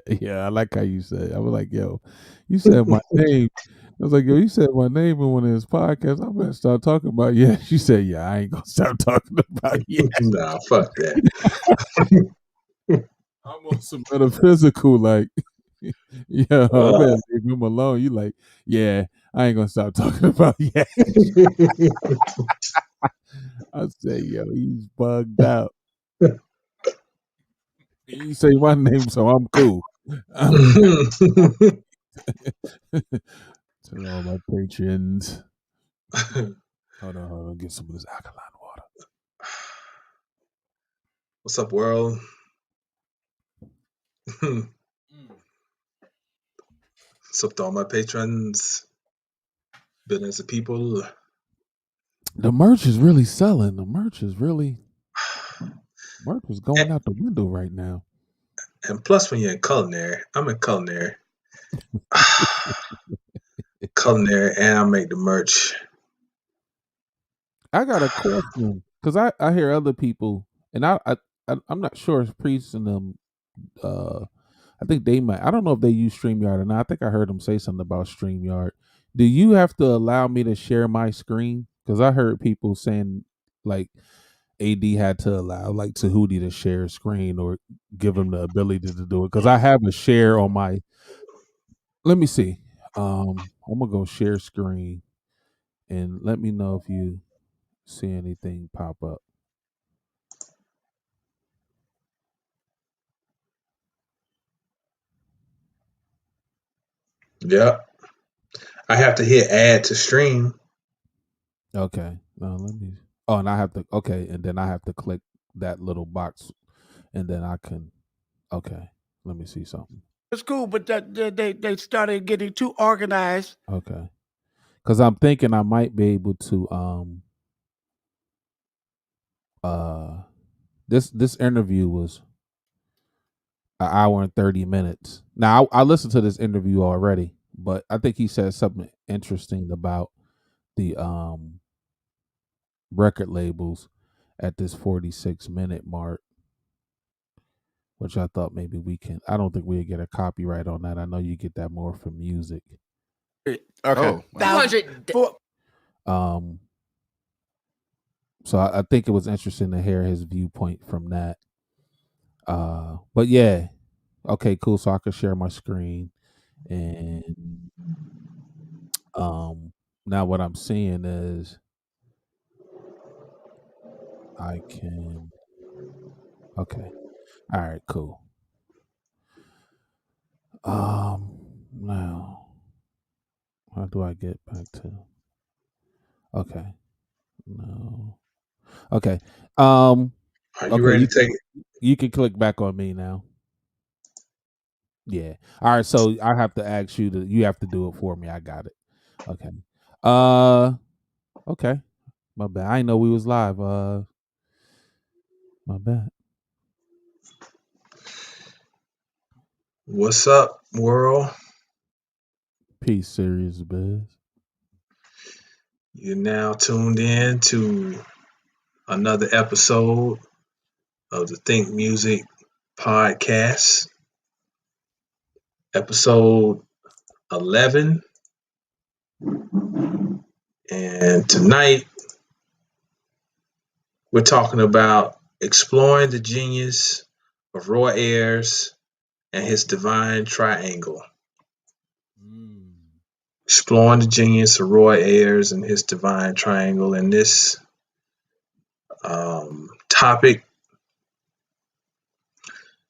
Yeah, I like how you said. I was like, yo, you said my name. I was like, yo, you said my name in one of his podcasts. I better start talking about yeah. She said, yeah, I ain't gonna stop talking about yeah. Nah, fuck that. I'm on some metaphysical, like, yeah, I better leave him alone. You like, yeah, I ain't gonna stop talking about yeah. I said, yo, he's bugged out. You say my name, so I'm cool. To all my patrons. Hold on, get some of this alkaline water. What's up, world? What's up to all my patrons? Billions of people. The merch is really selling. Merch is going out the window right now. And plus, when you're in culinary, I'm in culinary. Culinary, and I make the merch. I got a question because I hear other people, and I'm not sure if Priest and them. I think they might. I don't know if they use StreamYard or not. I think I heard them say something about StreamYard. Do you have to allow me to share my screen? Because I heard people saying like AD had to allow like Tahuti to share a screen or give him the ability to do it. Because I have a share on my. Let me see. I'm gonna go share screen, and let me know if you see anything pop up. Yeah. I have to hit add to stream. Okay. Let me. Oh, and I have to. Okay, and then I have to click that little box, and then I can. Okay. Let me see something. It's cool, but they started getting too organized. Okay. Because I'm thinking I might be able to. This interview was an hour and 30 minutes. Now I listened to this interview already, but I think he said something interesting about the record labels at this 46-minute mark, which I thought maybe we can. I don't think we'd get a copyright on that. I know you get that more from music. Okay. Oh, 200. So I think it was interesting to hear his viewpoint from that. But yeah, okay, cool. So I can share my screen, and now what I'm seeing is I can. Okay, all right, cool. Now how do I get back to? Okay, no. Okay, Are you okay, ready to take it? you can click back on me now. Yeah. All right. So I have to ask you to. You have to do it for me. I got it. Okay. Okay. My bad. I didn't know we was live. My bad. What's up, world? Peace, serious biz. You're now tuned in to another episode of the Think Muzic Podcast, episode 11. And tonight, we're talking about exploring the genius of Roy Ayers and his divine triangle. Exploring the genius of Roy Ayers and his divine triangle. And this topic,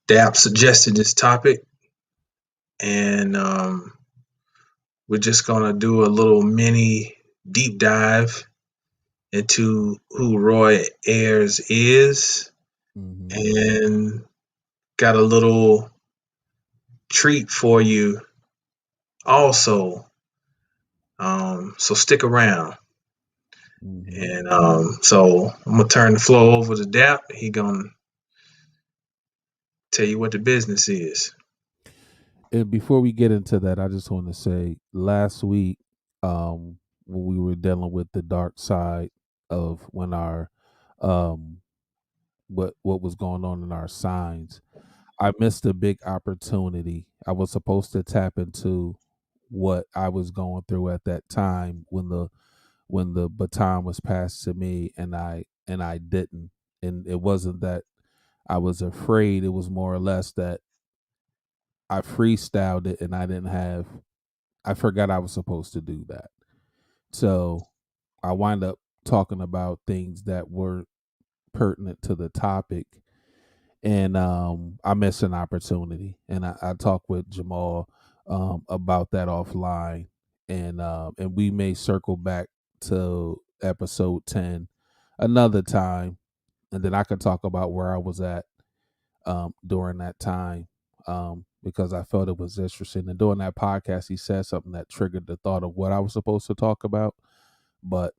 Dap suggested this topic, and we're just going to do a little mini deep dive into who Roy Ayers is, and got a little treat for you also. So stick around. And so I'm going to turn the floor over to Dap. He going to tell you what the business is. And before we get into that, I just want to say last week, when we were dealing with the dark side of when our what was going on in our signs, I missed a big opportunity. I was supposed to tap into what I was going through at that time when the baton was passed to me, and I didn't. And it wasn't that I was afraid, it was more or less that I freestyled it and I forgot I was supposed to do that. So I wind up talking about things that weren't pertinent to the topic, and I missed an opportunity. And I talked with Jamal about that offline, and we may circle back to episode 10 another time, and then I could talk about where I was at during that time, because I felt it was interesting. And during that podcast, he said something that triggered the thought of what I was supposed to talk about. But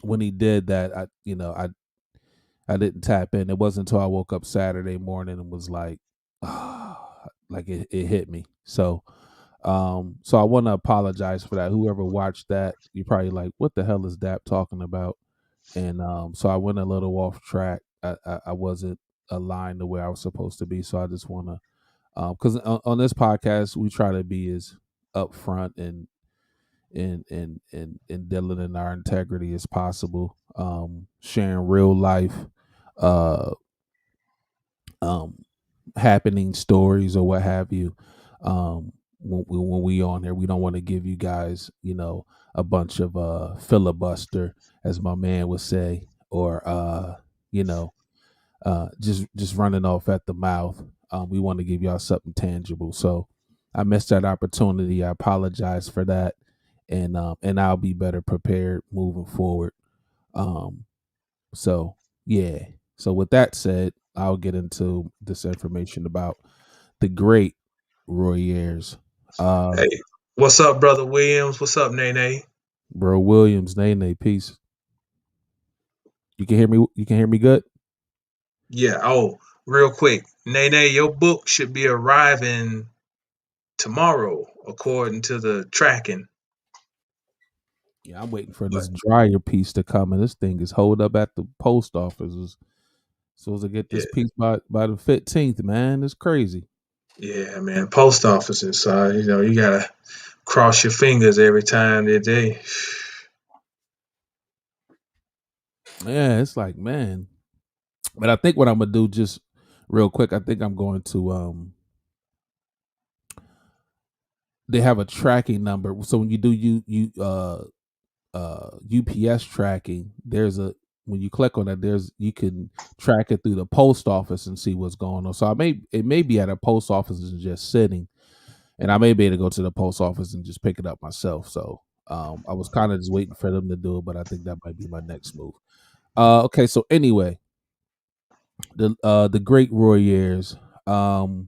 when he did that, I didn't tap in. It wasn't until I woke up Saturday morning and was like, like it hit me. So I want to apologize for that. Whoever watched that, you're probably like, what the hell is Dap talking about? And so I went a little off track. I wasn't aligned the way I was supposed to be. So I just want to, because on this podcast we try to be as upfront and dealing in our integrity as possible, sharing real life, uh, um, happening stories or what have you. When we on here, we don't want to give you guys, a bunch of filibuster, as my man would say, or you know, just running off at the mouth. We want to give y'all something tangible. So I missed that opportunity. I apologize for that, and I'll be better prepared moving forward. Um, so yeah. So with that said, I'll get into this information about the great Roy Ayers. Hey, what's up, brother Williams? What's up, Nene? Bro Williams, Nene, peace. You can hear me. You can hear me good. Yeah. Oh, real quick, Nene, your book should be arriving tomorrow, according to the tracking. Yeah, I'm waiting for But this dryer piece to come, and this thing is holed up at the post office. It's supposed to get yeah, this piece by the 15th. Man, it's crazy. yeah, man. Post offices, you gotta cross your fingers every time that they. Yeah, it's like, man. But I think what I'm gonna do, just real quick, I think I'm going to they have a tracking number. So when you do UPS tracking, there's a when you click on that, there's you can track it through the post office and see what's going on. So it may be at a post office and just sitting, and I may be able to go to the post office and just pick it up myself. So I was kind of just waiting for them to do it, but I think that might be my next move. Okay, so anyway, the great Roy Ayers. Roy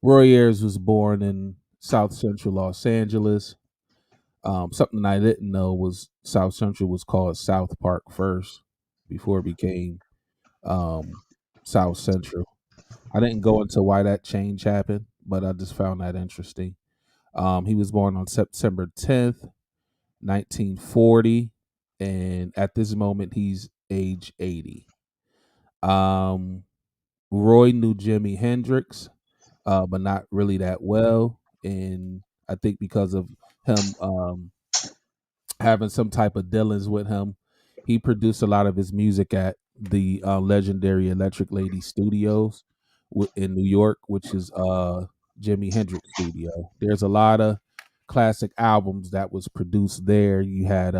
Ayers was born in South Central Los Angeles. Something I didn't know was South Central was called South Park first before it became um, South Central. I didn't go into why that change happened, but I just found that interesting. He was born on September 10th, 1940, and at this moment he's age 80. Um, Roy knew Jimi Hendrix, but not really that well, and I think because of him having some type of dealings with him, he produced a lot of his music at the legendary Electric Lady Studios in New York, which is Jimi Hendrix studio. There's a lot of classic albums that was produced there. You had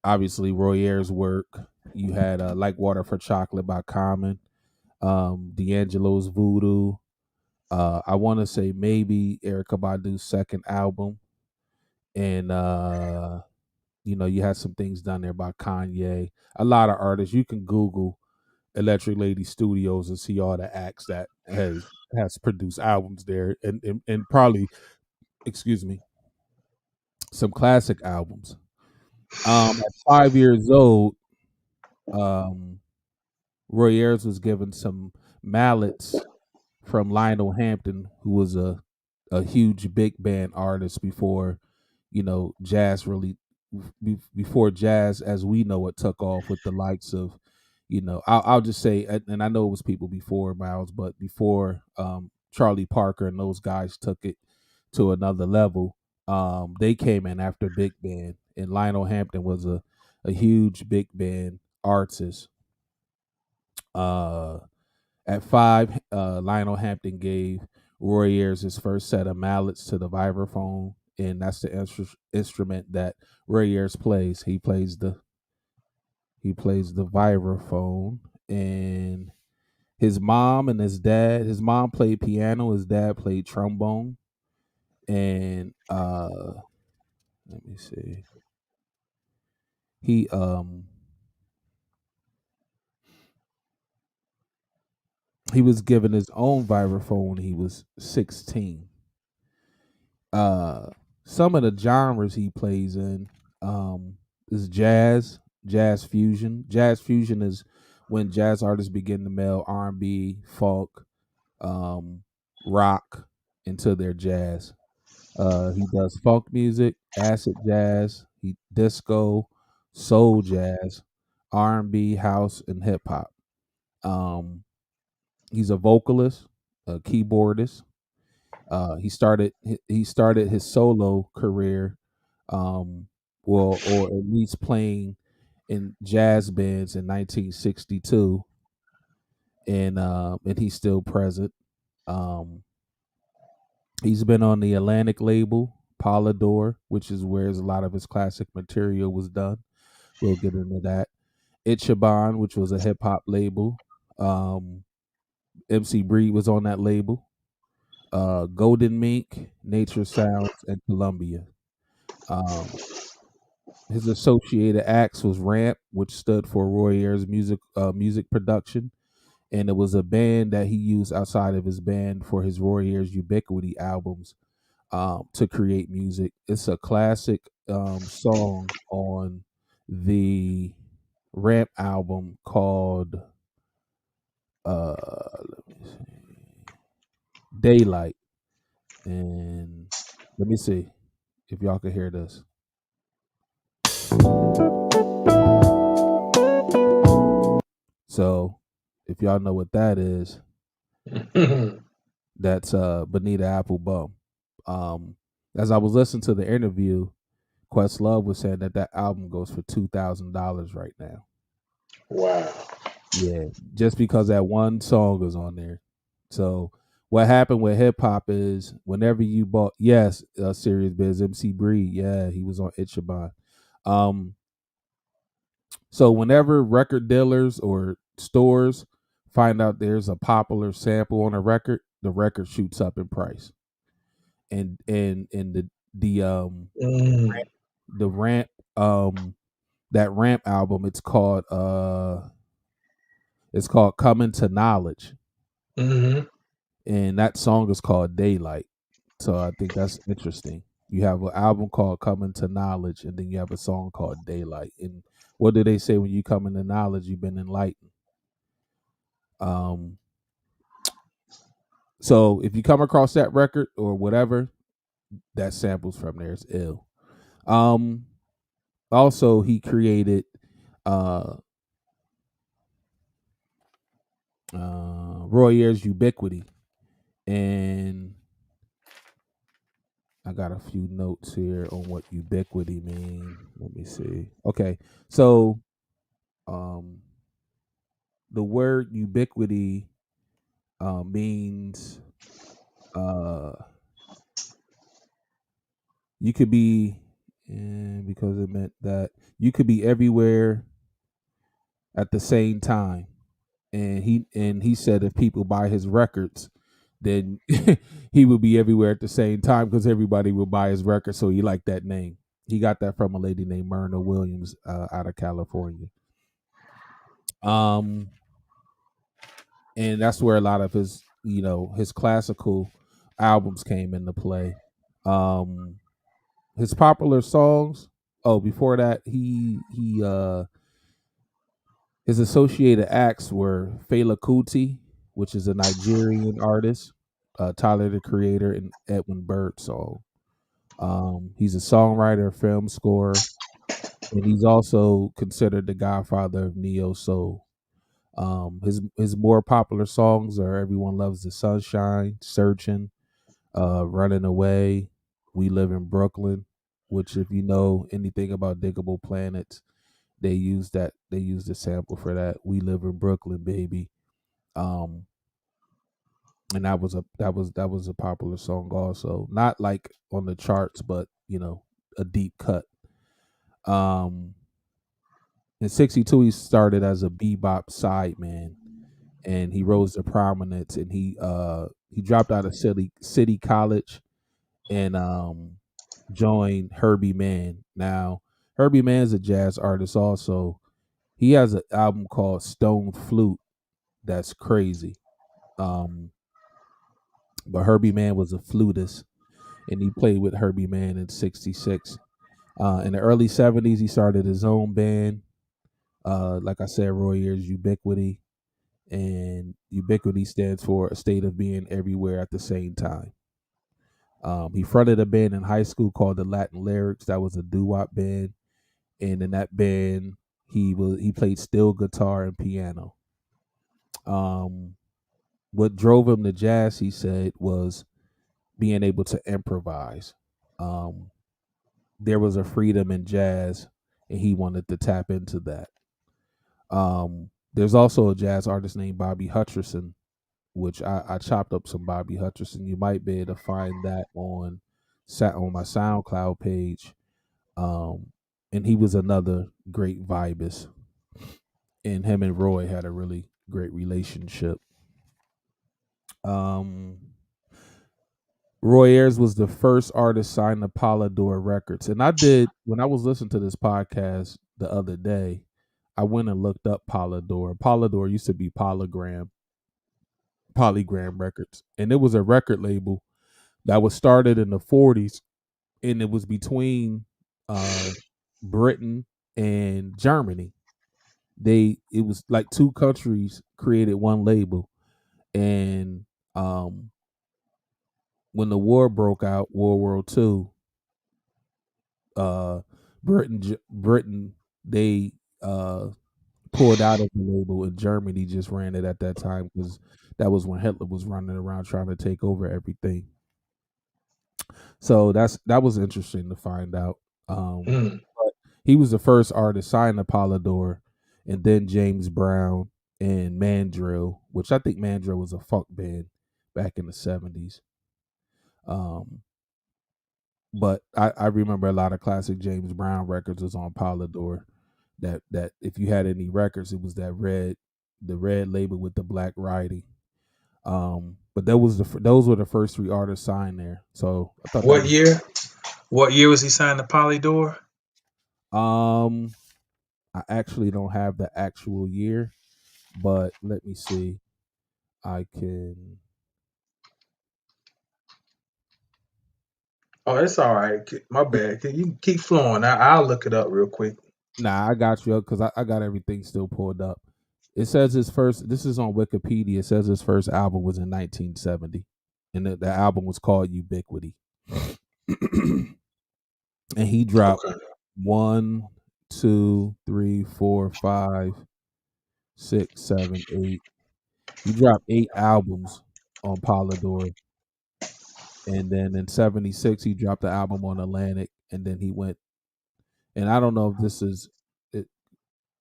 obviously Roy Ayers' work. You had Like Water for Chocolate by Common, D'Angelo's Voodoo. I want to say maybe Erica Badu's second album, and you had some things done there by Kanye. A lot of artists. You can Google Electric Lady Studios and see all the acts that has produced albums there, and probably, excuse me, some classic albums. At 5 years old, um, Roy Ayers was given some mallets from Lionel Hampton, who was a huge big band artist before jazz really before jazz as we know it took off with the likes of I'll just say, and I know it was people before Miles, but before Charlie Parker and those guys took it to another level, they came in after big band, and Lionel Hampton was a huge big band artist. Uh, at 5, Lionel Hampton gave Roy Ayers his first set of mallets to the vibraphone, and that's the instrument that Roy Ayers plays. He plays the vibraphone, and his mom and his dad. His mom played piano. His dad played trombone, and let me see. He he was given his own vibraphone when he was 16. Uh, some of the genres he plays in is jazz fusion. Jazz fusion is when jazz artists begin to meld R&B, funk, um, rock into their jazz. He does funk music, acid jazz, disco, soul jazz, R&B, house, and hip hop. Um, he's a vocalist, a keyboardist. He started his solo career, um, well, or at least playing in jazz bands in 1962, and he's still present. Um, he's been on the Atlantic label, Polydor, which is where a lot of his classic material was done. We'll get into that. Ichiban, which was a hip hop label. Um, MC Breed was on that label. Golden Mink, Nature Sounds, and Columbia. Um, his associated acts was Ramp, which stood for Roy Ayers music production, and it was a band that he used outside of his band for his Roy Ayers Ubiquity albums, to create music. It's a classic song on the Ramp album called let me see, Daylight, and let me see if y'all can hear this. So, if y'all know what that is, that's Bonita Applebum. Um, as I was listening to the interview, Questlove was saying that album goes for $2,000 right now. Wow. Yeah, just because that one song is on there. So what happened with hip hop is whenever you bought, yes, Serious Biz, MC Breed, yeah, he was on Ichiban. Um, so whenever record dealers or stores find out there's a popular sample on a record, the record shoots up in price. And the Mm, the ramp that Ramp album, it's called Coming to Knowledge, hmm and that song is called Daylight. So I think that's interesting. You have an album called Coming to Knowledge, and then you have a song called Daylight. And what do they say when you come into knowledge? You've been enlightened. Um, so if you come across that record or whatever, that samples from there. It's ill. Um, Also, he created uh, Roy Ayers Ubiquity, and I got a few notes here on what ubiquity mean. Let me see. Okay, so um, the word ubiquity means uh, you could be, and because it meant that you could be everywhere at the same time. And he said if people buy his records, then he would be everywhere at the same time because everybody will buy his record. So he liked that name. He got that from a lady named Myrna Williams out of California. Um, and that's where a lot of his classical albums came into play. Um, his popular songs. Oh, before that, his associated acts were Fela Kuti, which is a Nigerian artist, Tyler the Creator, and Edwin Birdsong. He's a songwriter, film scorer, and he's also considered the godfather of neo soul. His more popular songs are "Everyone Loves the Sunshine," "Searching," "Running Away," "We Live in Brooklyn," which, if you know anything about Diggable Planets, they use that. They use the sample for that. "We Live in Brooklyn, Baby." Um, and that was a popular song also. Not like on the charts, but a deep cut. Um, in '62, he started as a bebop sideman, and he rose to prominence. And he dropped out of City College and joined Herbie Mann. Now, Herbie Mann's a jazz artist also. He has an album called Stone Flute that's crazy. Um, but Herbie Mann was a flutist, and he played with Herbie Mann in '66. In the early '70s, he started his own band. Like I said, Roy Ayers Ubiquity, and Ubiquity stands for a state of being everywhere at the same time. He fronted a band in high school called the Latin Lyrics. That was a doo-wop band, and in that band, he played steel guitar and piano. Um, what drove him to jazz, he said, was being able to improvise. Um, there was a freedom in jazz, and he wanted to tap into that. There's also a jazz artist named Bobby Hutcherson, which I chopped up some Bobby Hutcherson. You might be able to find that on my SoundCloud page. Um, and he was another great vibist, and him and Roy had a really great relationship. Um, Roy Ayers was the first artist signed to Polydor Records, and I did when I was listening to this podcast the other day. I went and looked up Polydor. Polydor used to be Polygram Records, and it was a record label that was started in the '40s, and it was between uh, Britain and Germany. It was like two countries created one label, and um, when the war broke out, World War II, uh, Britain they uh, pulled out of the label, and Germany just ran it at that time because that was when Hitler was running around trying to take over everything. So that was interesting to find out. Mm. But he was the first artist signed to Polydor, and then James Brown and Mandrill, which I think Mandrill was a funk band back in the '70s. Um, but I remember a lot of classic James Brown records was on Polydor. That if you had any records, it was the red label with the black writing. But those were the first three artists signed there. So I thought that What was year? What year was he signed to Polydor? um I actually don't have the actual year, but let me see. I can. Oh, it's all right. My bad. You keep flowing. I'll look it up real quick. Nah, I got you because I got everything still pulled up. It says his first. This is on Wikipedia. It says his first album was in 1970, and the album was called Ubiquity. And he dropped Okay. 1, 2, 3, 4, 5, 6, 7, 8. He dropped 8 albums on Polydor, and then in '76 he dropped the album on Atlantic, and then he went. And I don't know if this is it.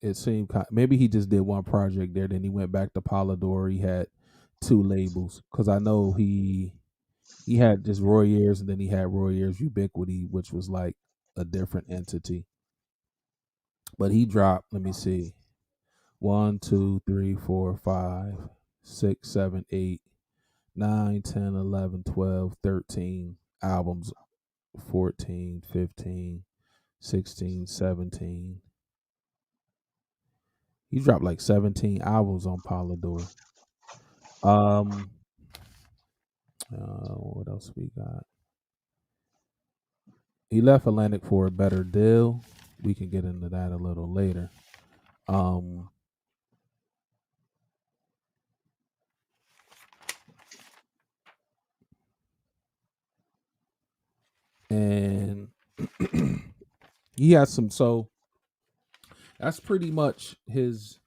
It seemed maybe he just did one project there. Then he went back to Polydor. He had two labels because I know he had just Roy Ayers, and then he had Roy Ayers Ubiquity, which was like a different entity. But he dropped. Let me see. 1, 2, 3, 4, 5, 6, 7, 8, 9, 10, 11, 12, 13 albums, 14, 15, 16, 17. He dropped like 17 albums on Polydor. Um, what else we got? He left Atlantic for a better deal. We can get into that a little later. Um, and he has some. So that's pretty much his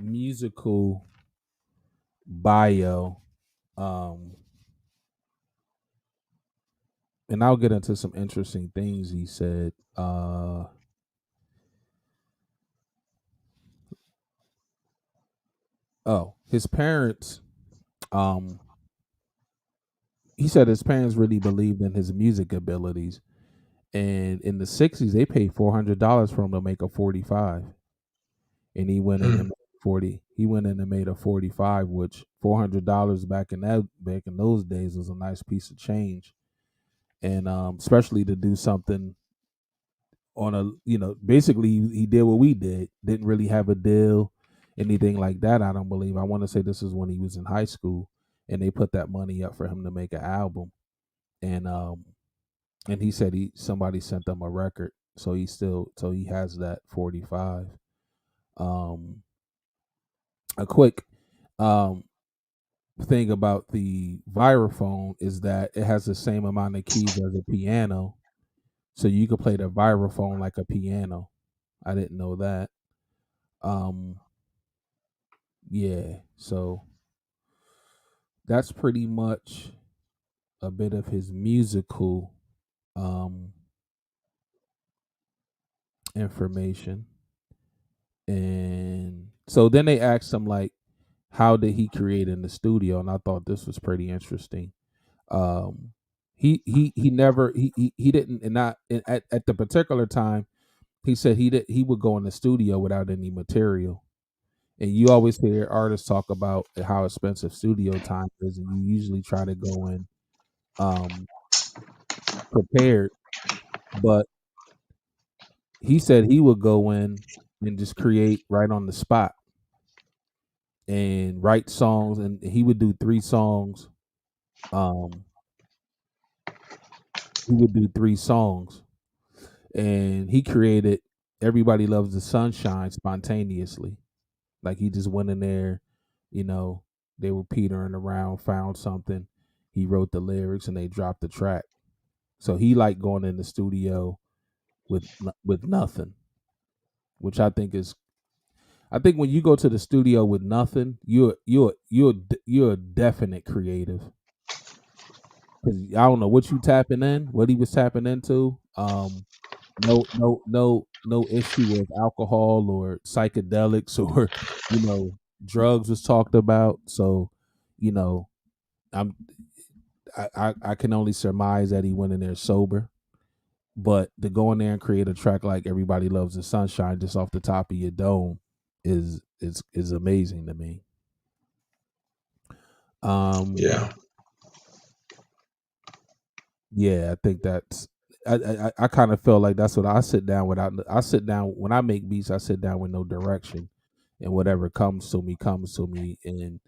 musical bio, um, and I'll get into some interesting things he said. Oh, his parents. Um, he said his parents really believed in his music abilities, and in the '60s, they paid $400 for him to make a 45, and he went in and Hmm. made 40. He went in and made a 45, which $400 back in those days was a nice piece of change, and especially to do something on a basically he did what we didn't really have a deal, anything like that. I don't believe. I want to say this is when he was in high school, and they put that money up for him to make an album, and he said somebody sent them a record, so he has that 45. um a quick um thing about the vibraphone is that it has the same amount of keys as a piano, so you could play the vibraphone like a piano. I didn't know that. um Yeah, so that's pretty much a bit of his musical um information. And so then they asked him like how did he create in the studio, and I thought this was pretty interesting. Um he never he didn't, and not at the particular time he said he would go in the studio without any material. And you always hear artists talk about how expensive studio time is, and you usually try to go in um prepared. But he said he would go in and just create right on the spot and write songs, and he would do three songs. Um, he would do three songs, and he created "Everybody Loves the Sunshine" spontaneously. Like he just went in there, you know, they were petering around, found something. He wrote the lyrics, and they dropped the track. So he liked going in the studio with nothing, which I think when you go to the studio with nothing, you're a definite creative. Because I don't know what you tapping in, what he was tapping into. No issue with alcohol or psychedelics or drugs was talked about. So, you know, I'm I can only surmise that he went in there sober. But to go in there and create a track like "Everybody Loves the Sunshine" just off the top of your dome is amazing to me. Um, Yeah. yeah, I think that's. I kind of feel like that's what I sit down without. I sit down when I make beats. I sit down with no direction, and whatever comes to me. And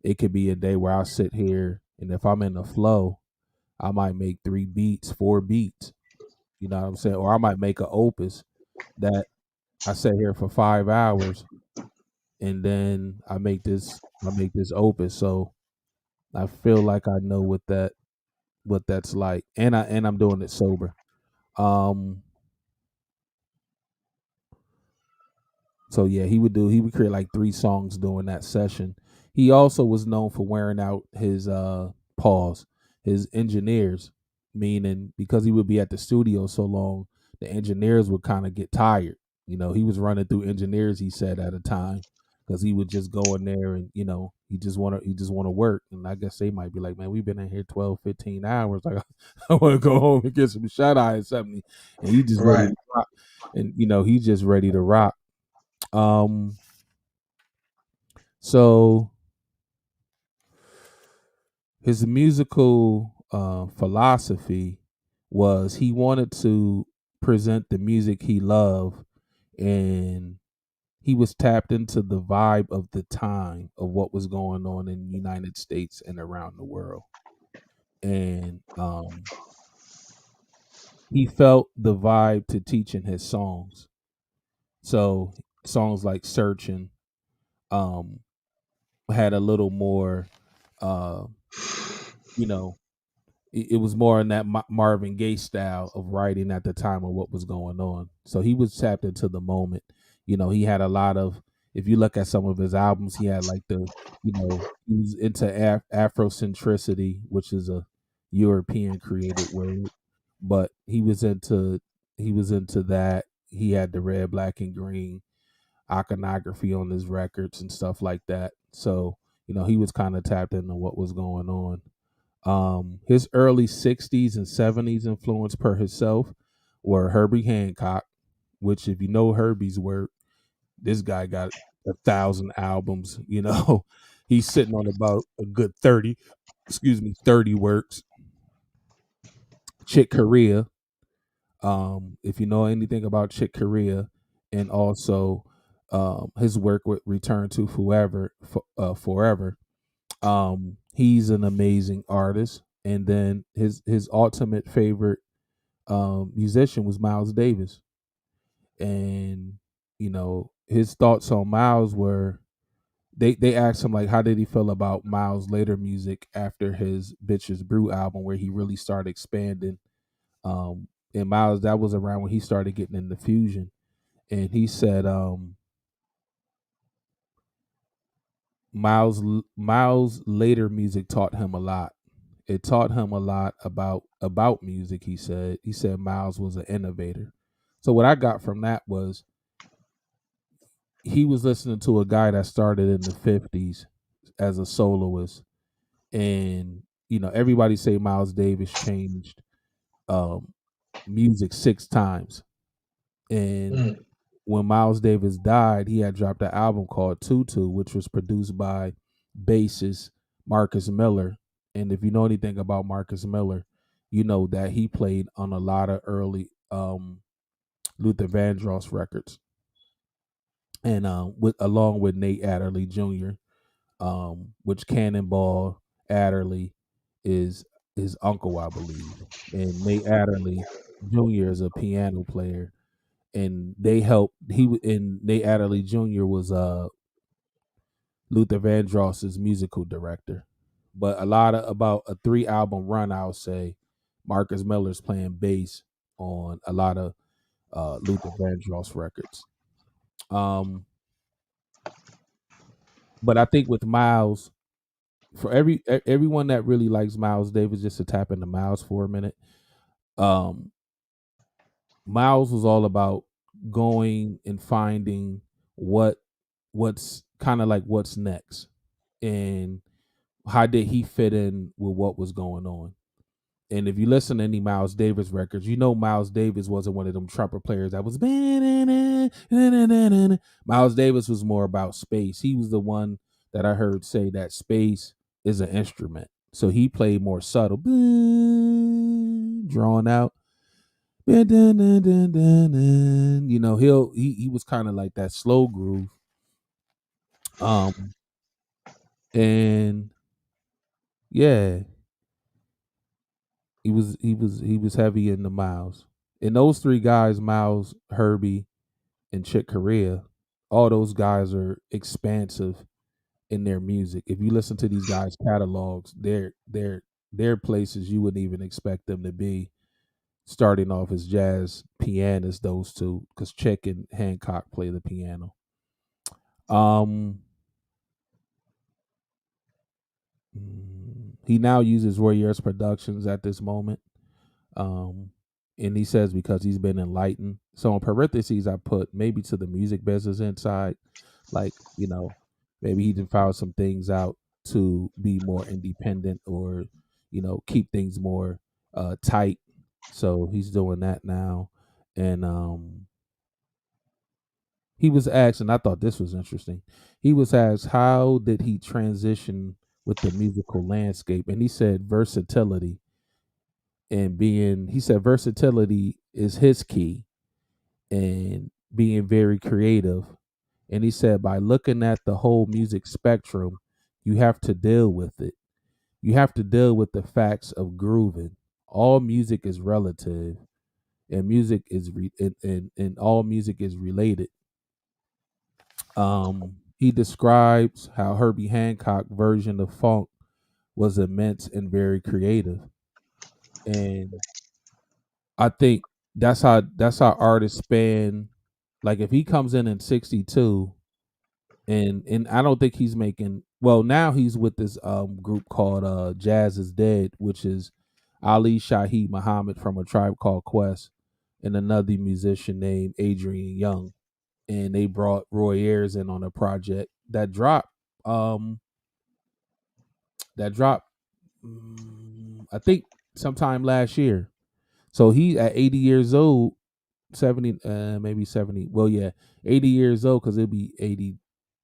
it could be a day where I sit here, and if I'm in the flow, I might make 3 beats, 4 beats. You know what I'm saying? Or I might make an opus that I sit here for 5 hours, and then I make this opus. So I feel like I know what that's like, and I'm doing it sober. Um, so yeah, he would create like 3 songs during that session. He also was known for wearing out his pause, his engineers, meaning because he would be at the studio so long, the engineers would kind of get tired. He was running through engineers, he said, at a time, because he would just go in there and he just want to work. And I guess they might be like, man, we've been in here 12, 15 hours, like I want to go home and get some shut eye or something. And he just ready Right. to rock. And he's just ready to rock. um so his musical philosophy was he wanted to present the music he loved, and he was tapped into the vibe of the time of what was going on in the United States and around the world. And he felt the vibe to teaching his songs. So songs like Searching um had a little more uh you know it was more in that Marvin Gaye style of writing at the time of what was going on. So he was tapped into the moment. He had a lot of if you look at some of his albums, he had like he was into Afrocentricity, which is a European created word, but he was into that. He had the red, black, and green iconography on his records and stuff like that. So he was kind of tapped into what was going on. His early '60s and '70s influence per himself were Herbie Hancock, which if you know Herbie's work, this guy got 1,000 albums. He's sitting on about a good 30 works. Chick Corea, if you know anything about Chick Corea, and also his work with Return to Forever. He's an amazing artist. And then his ultimate favorite musician was Miles Davis. And his thoughts on Miles were, they asked him like how did he feel about Miles' later music after his Bitches Brew album, where he really started expanding. And Miles, that was around when he started getting into fusion. And he said Miles' later music taught him a lot. It taught him a lot about music. He said Miles was an innovator. So what I got from that was he was listening to a guy that started in the '50s as a soloist, and everybody say Miles Davis changed um, music 6 times. And Mm. when Miles Davis died, he had dropped an album called Tutu, which was produced by bassist Marcus Miller. And if you know anything about Marcus Miller, you know that he played on a lot of early Luther Vandross records, and along with Nate Adderley Jr., which Cannonball Adderley is his uncle, I believe, and Nate Adderley Jr. is a piano player, and they helped. And Nate Adderley Jr. was Luther Vandross's musical director. But about a 3 album run, I'll say, Marcus Miller's playing bass on a lot of Luther Vandross records. But I think with Miles, for everyone that really likes Miles Davis, just to tap into Miles for a minute, um, Miles was all about going and finding what's kind of like what's next, and how did he fit in with what was going on. And if you listen to any Miles Davis records, Miles Davis wasn't one of them trumpet players that was. Miles Davis was more about space. He was the one that I heard say that space is an instrument. So he played more subtle, drawn out. He was kind of like that slow groove. Um and yeah, he was heavy in the Miles. And those 3 guys, Miles, Herbie, and Chick Corea, all those guys are expansive in their music. If you listen to these guys' catalogs, they're places you wouldn't even expect them to be. Starting off as jazz pianists, those two, because Chick and Hancock play the piano. He now uses Roy Ayers Productions at this moment. And he says because he's been enlightened. So in parentheses, I put maybe to the music business inside, like maybe he done found some things out to be more independent, or keep things more tight. So he's doing that now. And he was asked, and I thought this was interesting. He was asked how did he transition with the musical landscape, and he said versatility. And he said versatility is his key, and being very creative. And he said by looking at the whole music spectrum, you have to deal with it. You have to deal with the facts of grooving. All music is relative, and and all music is related. He describes how Herbie Hancock version of funk was immense and very creative. And I think that's how artists span. Like if he comes in '62 and I don't think he's making. Well, now he's with this group called Jazz is Dead, which is Ali Shaheed Muhammad from A Tribe Called Quest and another musician named Adrian Young, and they brought Roy Ayers in on a project that dropped. Um, that dropped, I think, sometime last year. So he at 80 years old, 70, maybe 70. Well, yeah, 80 years old because it'll be 80.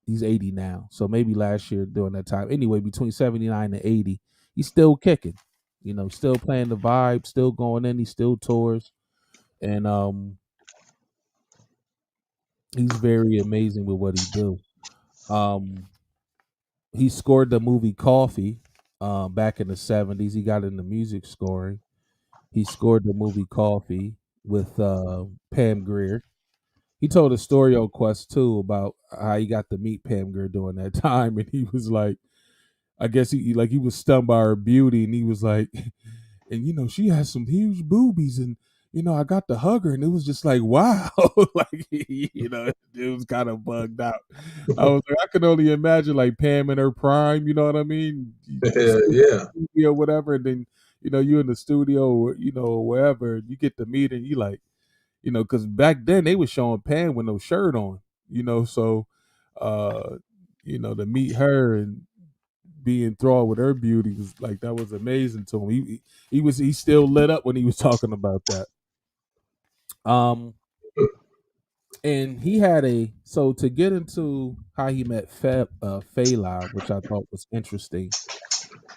He's 80 now. So maybe last year during that time. Anyway, between 79 and 80, he's still kicking. Still playing the vibe, still going in. He still tours, and he's very amazing with what he do. Um, he scored the movie Coffee, back in the 70s. He got into music scoring. He scored the movie Coffee with Pam Grier. He told a story on Quest too about how he got to meet Pam Grier during that time, and he was like, I guess he was stunned by her beauty, and he was like, and she has some huge boobies, and I got to hug her, and it was just like, wow, like it was kind of bugged out. I was like, I can only imagine like Pam in her prime, you know what I mean? You Yeah, still in yeah. the studio, whatever, and then you in the studio, or wherever, you get to meet, and you like, because back then they was showing Pam with no shirt on, so uh, to meet her and be enthralled with her beauty was like, that was amazing to him. He still lit up when he was talking about that. Um, and he had so to get into how he met Fela, which I thought was interesting.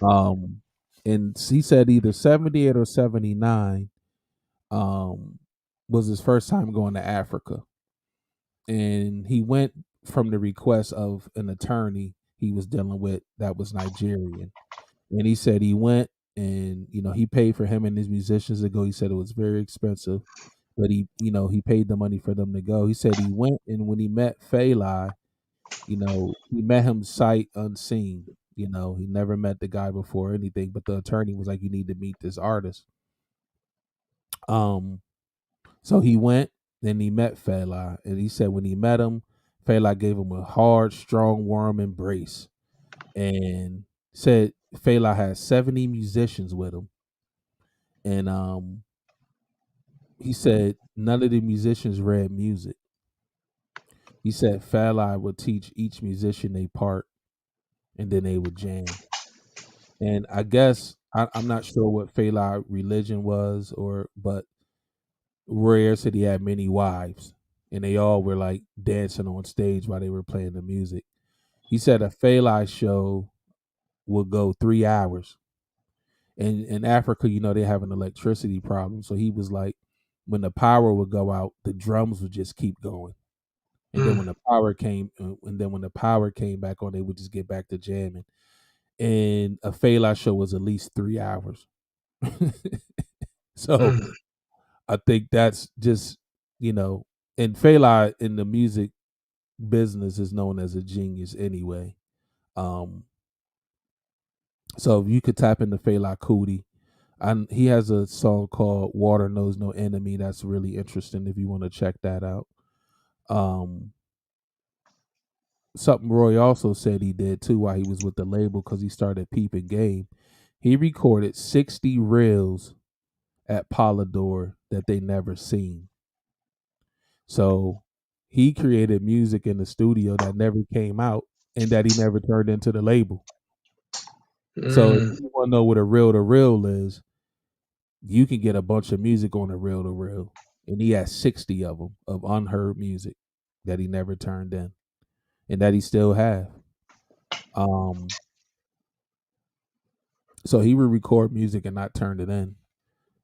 Um, and he said either 78 or 79 um was his first time going to Africa, and he went from the request of an attorney he was dealing with that was Nigerian. And he said he went, and he paid for him and his musicians to go. He said it was very expensive, but he paid the money for them to go. He said he went, and when he met Fela, he met him sight unseen. He never met the guy before or anything, but the attorney was like, you need to meet this artist. Um so he went, and he met Fela, and he said when he met him, Fela gave him a hard, strong, warm embrace, and said Fela had 70 musicians with him, and he said none of the musicians read music. He said Fela would teach each musician a part, and then they would jam. And I guess I'm not sure what Fela religion was, but Rare said he had many wives, and they all were like dancing on stage while they were playing the music. He said a Fela show would go 3 hours. And in Africa, they have an electricity problem. So he was like, when the power would go out, the drums would just keep going. And then Mm, when the power came back on, they would just get back to jamming. And a Fela show was at least 3 hours. So mm, I think that's just, and Fela in the music business is known as a genius anyway. Um, so if you could tap into Fela Kuti, and he has a song called "Water Knows No Enemy" that's really interesting if you want to check that out. Um, Something Roy also said he did too while he was with the label because he started peeping game. He recorded 60 reels at Polydor that they never seen. So he created music in the studio that never came out and that he never turned into the label. So if mm, you want to know what a reel to reel is, you can get a bunch of music on a reel to reel. And he has 60 of them of unheard music that he never turned in and that he still have. Um, so he would record music and not turn it in.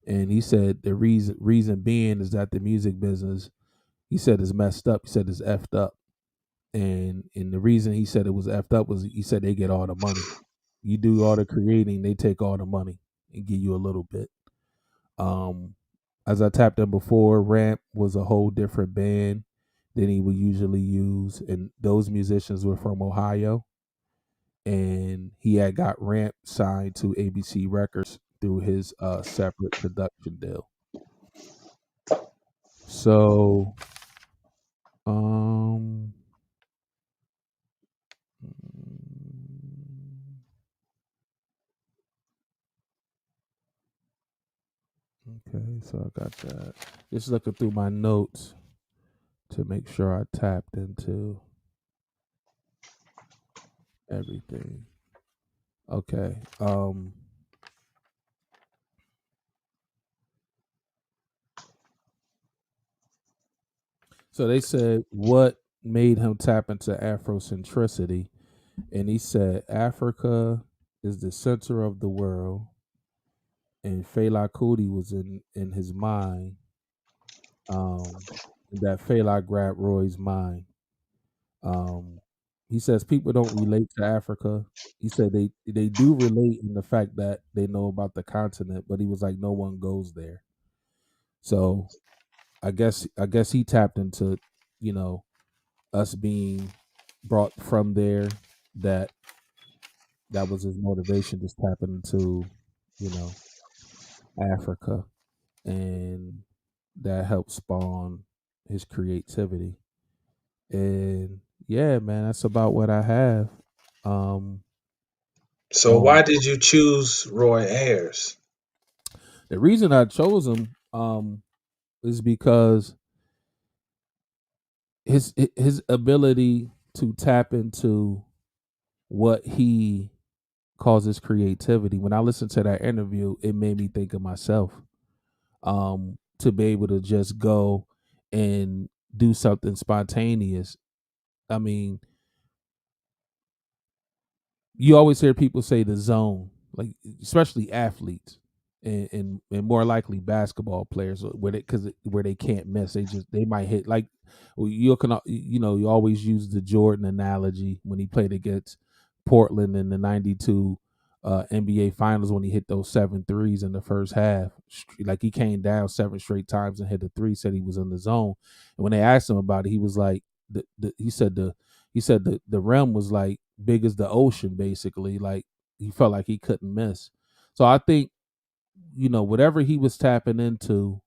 And he said the reason being is that the music business, he said, is messed up. He said it's effed up. And the reason he said it was effed up was he said they get all the money. You do all the creating, they take all the money and give you a little bit. Um, as I tapped in before, Ramp was a whole different band than he would usually use, and those musicians were from Ohio. And he had got Ramp signed to ABC Records through his separate production deal. So, um, Okay, so I got that. Just looking through my notes to make sure I tapped into everything. Okay. So they said what made him tap into Afrocentricity, and he said Africa is the center of the world, and Fela Kuti was in his mind. That Fela grabbed Roy's mind. Um, he says people don't relate to Africa. He said they do relate in the fact that they know about the continent, but he was like no one goes there. So I guess he tapped into, you know, us being brought from there. That that was his motivation, just tapping into, you know, Africa, and that helped spawn his creativity. And yeah, man, that's about what I have. Um, So why on did you choose Roy Ayers? the reason I chose him is because his ability to tap into what he calls his creativity. When I listened to that interview, it made me think of myself. To be able to just go and do something spontaneous. I mean, you always hear people say the zone, like especially athletes, and more likely basketball players, where where they can't miss. They might hit like, well, you always use the Jordan analogy when he played against Portland in the '92 NBA Finals when he hit those 7 threes in the first half. Like he came down 7 straight times and hit a three. Said he was in the zone, and when they asked him about it, he was like, he said the rim was like big as the ocean, basically. Like he felt like he couldn't miss. So I think, whatever he was tapping into,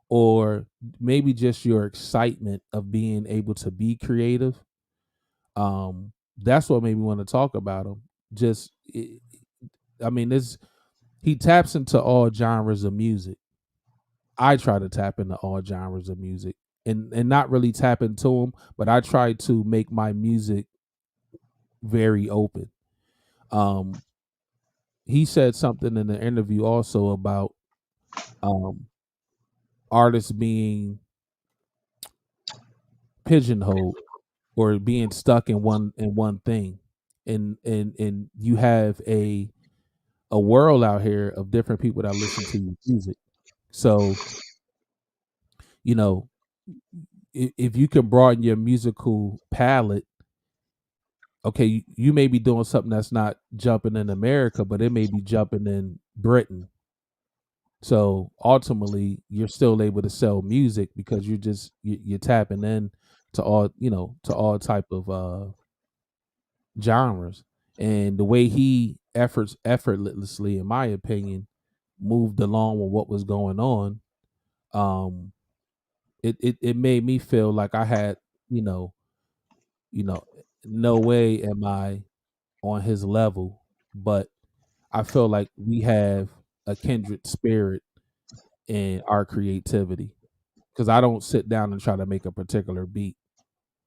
or maybe just your excitement of being able to be creative, that's what made me want to talk about him. Just, I mean, this he taps into all genres of music. I try to tap into all genres of music, and not really tap into them, but I try to make my music very open. Um, he said something in the interview also about um, artists being pigeonholed or being stuck in one thing, and you have a world out here of different people that listen to your music. So, you know, if you can broaden your musical palette, okay, you may be doing something that's not jumping in America, but it may be jumping in Britain. So ultimately, you're still able to sell music because you're tapping in to all type of genres. And the way he effortlessly, in my opinion, moved along with what was going on, um, it made me feel like I had, you know, you know, no way am I on his level, but I feel like we have a kindred spirit in our creativity, because I don't sit down and try to make a particular beat.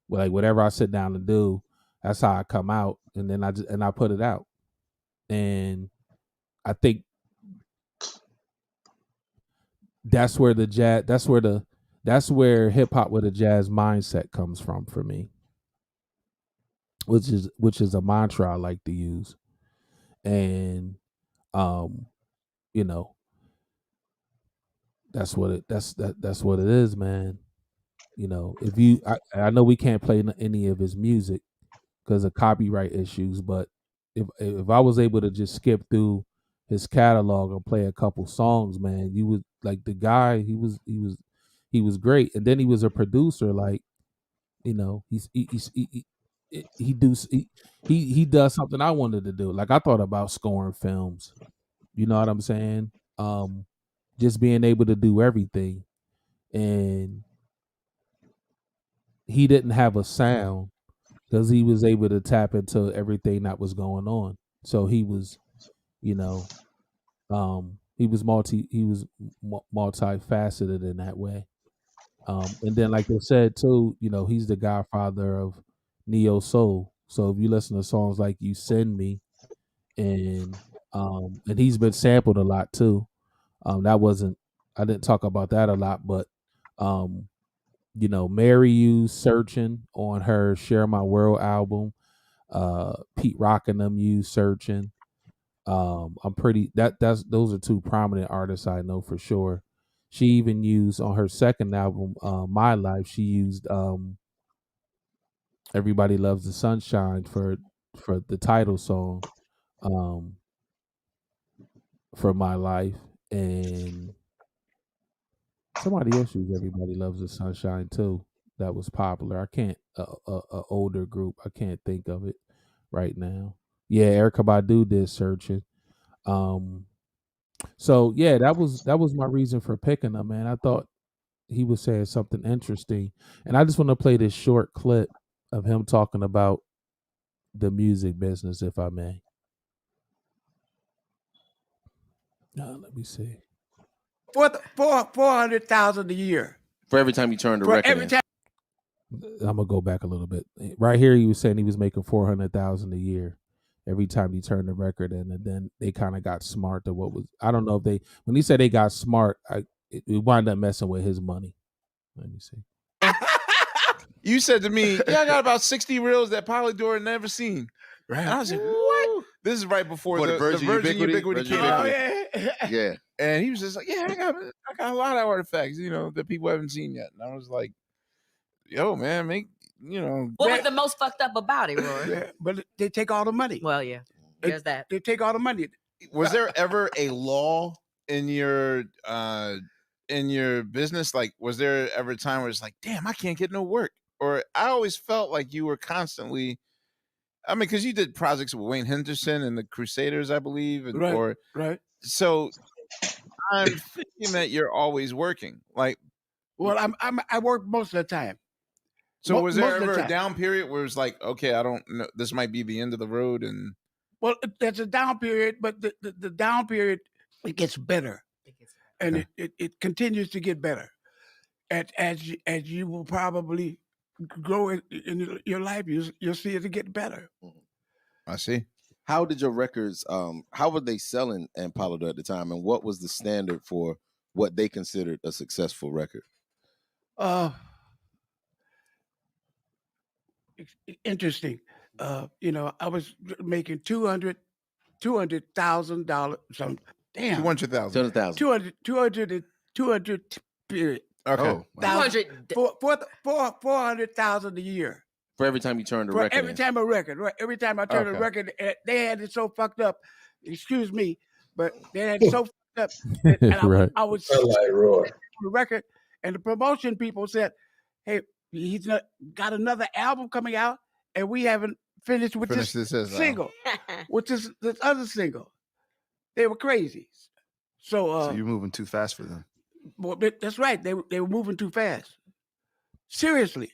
Like whatever I sit down to do, that's how I come out, and then I put it out. And I think that's where the jazz, that's where hip hop with a jazz mindset comes from for me, which is a mantra I like to use. And um, you know, that's what it is, man. If I know we can't play any of his music because of copyright issues, but if I was able to just skip through his catalog and play a couple songs, man, you would like the guy. He was great, and then he was a producer. Like, he he does something I wanted to do. Like I thought about scoring films. You know what I'm saying? Just being able to do everything, and he didn't have a sound because he was able to tap into everything that was going on. So he was, you know, he was multifaceted in that way. And then, like they said too, he's the godfather of neo soul. So if you listen to songs like "You Send Me," and he's been sampled a lot too. That wasn't I didn't talk about that a lot, but um, Mary used "Searching" on her "Share My World" album. Pete Rock and them used "Searching." I'm pretty that's those are two prominent artists I know for sure. She even used on her second album, My Life, she used Everybody Loves the Sunshine for the title song um for My Life. And somebody else used Everybody Loves the Sunshine too. That was popular. I can't a older group. I can't think of it right now. Yeah, Erica Badu did "Searching." Um So yeah, that was my reason for picking him, man. I thought he was saying something interesting, and I just want to play this short clip of him talking about the music business, if I may. Let me see. 400,000 a year For every time you turn the for record every in. time. I'm gonna go back a little bit. Right here, he was saying he was making 400,000 a year every time he turned the record in, and then they kind of got smart to what was. I don't know if they when he said they got smart, it wound up messing with his money. Let me see. You said to me, "Yeah, I got about 60 reels that Polydor never seen." Right. And I was like, "What?" This is right before For the the Virgin Ubiquity Ubiquity came Oh out. yeah. Yeah. And he was just like, "Yeah, I got a lot of artifacts, that people haven't seen yet." And I was like, "Yo, man, What was the most fucked up about it, Roy? Yeah, but they take all the money. Well, yeah, there's that. They take all the money. was there ever a law in your business? Like, was there ever a time where it's like, damn, I can't get no work? Or I always felt like you were constantly, I mean, because you did projects with Wayne Henderson and the Crusaders, I believe, Right. so I'm thinking that you're always working. Like, Well, I work most of the time. so was there most of the ever a time. down period where it's like, okay, I don't know, this might be the end of the road, and Well, there's a down period, but the down period, it gets better, and it continues to get better. As you will probably grow in your life, you'll see it get better. I see. How did your records? How were they selling in Polydor at the time, and what was the standard for what they considered a successful record? Interesting. I was making $200,000. Some damn 200,000. 200,000. 200 period. Okay. Oh, wow. 200. 400,000 a year. For every time you turn the For record every in. time a record, right? Every time I turn a Okay. record, they had it so fucked up. Excuse me, but they had it so fucked up. And Right. I would I like Roy. the record, and the promotion people said, "Hey, he's got another album coming out, and we haven't finished with Finish this this single, with this other single." They were crazy. So So you're moving too fast for them. well, that's right. They were moving too fast. Seriously,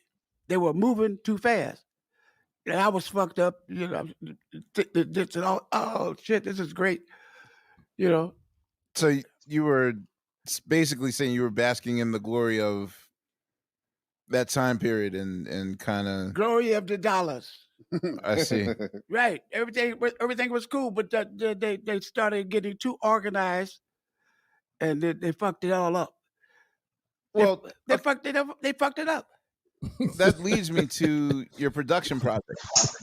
they were moving too fast, and I was fucked up. Oh shit, this is great. So you were basically saying you were basking in the glory of that time period and kind of. Glory of the dollars. I see. Right. Everything was cool, but they started getting too organized, and they fucked it all up. Well, They fucked it up. They fucked it up. that leads me to your production project,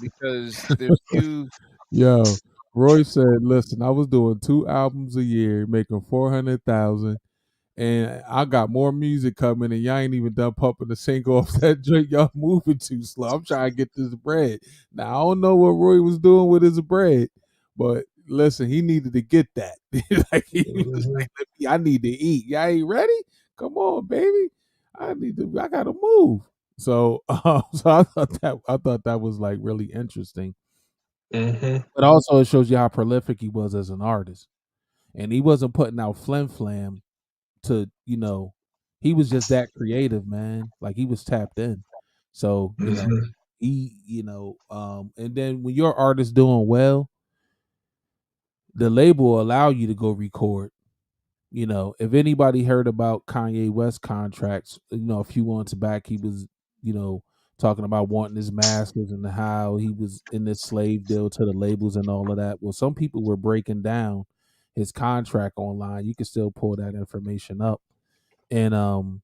because there's two. Yo, Roy said, "Listen, I was doing 2 albums a year, making 400,000, and I got more music coming, and y'all ain't even done pumping a single off that joint. Y'all moving too slow. I'm trying to get this bread. Now I don't know what Roy was doing with his bread, but listen, he needed to get that. Like he was like, I need to eat. Y'all ain't ready? Come on, baby. I gotta move." So, so I thought that was like really interesting. Mm-hmm. But also it shows you how prolific he was as an artist. And he wasn't putting out flim flam to, he was just that creative, man. Like he was tapped in. So, and then when your artist doing well, the label will allow you to go record. if anybody heard about Kanye West contracts, a few months back, he was, talking about wanting his masters and how he was in this slave deal to the labels and all of that. Well, some people were breaking down his contract online. You can still pull that information up. And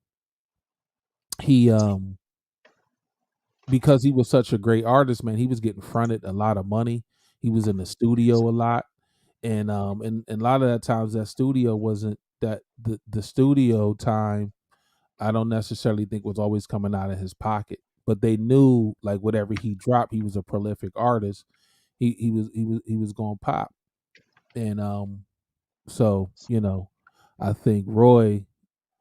he because he was such a great artist, man, he was getting fronted a lot of money. He was in the studio a lot. And a lot of that times that studio wasn't that the studio time, I don't necessarily think was always coming out of his pocket. But they knew like whatever he dropped, he was a prolific artist. He was going pop. And so, I think Roy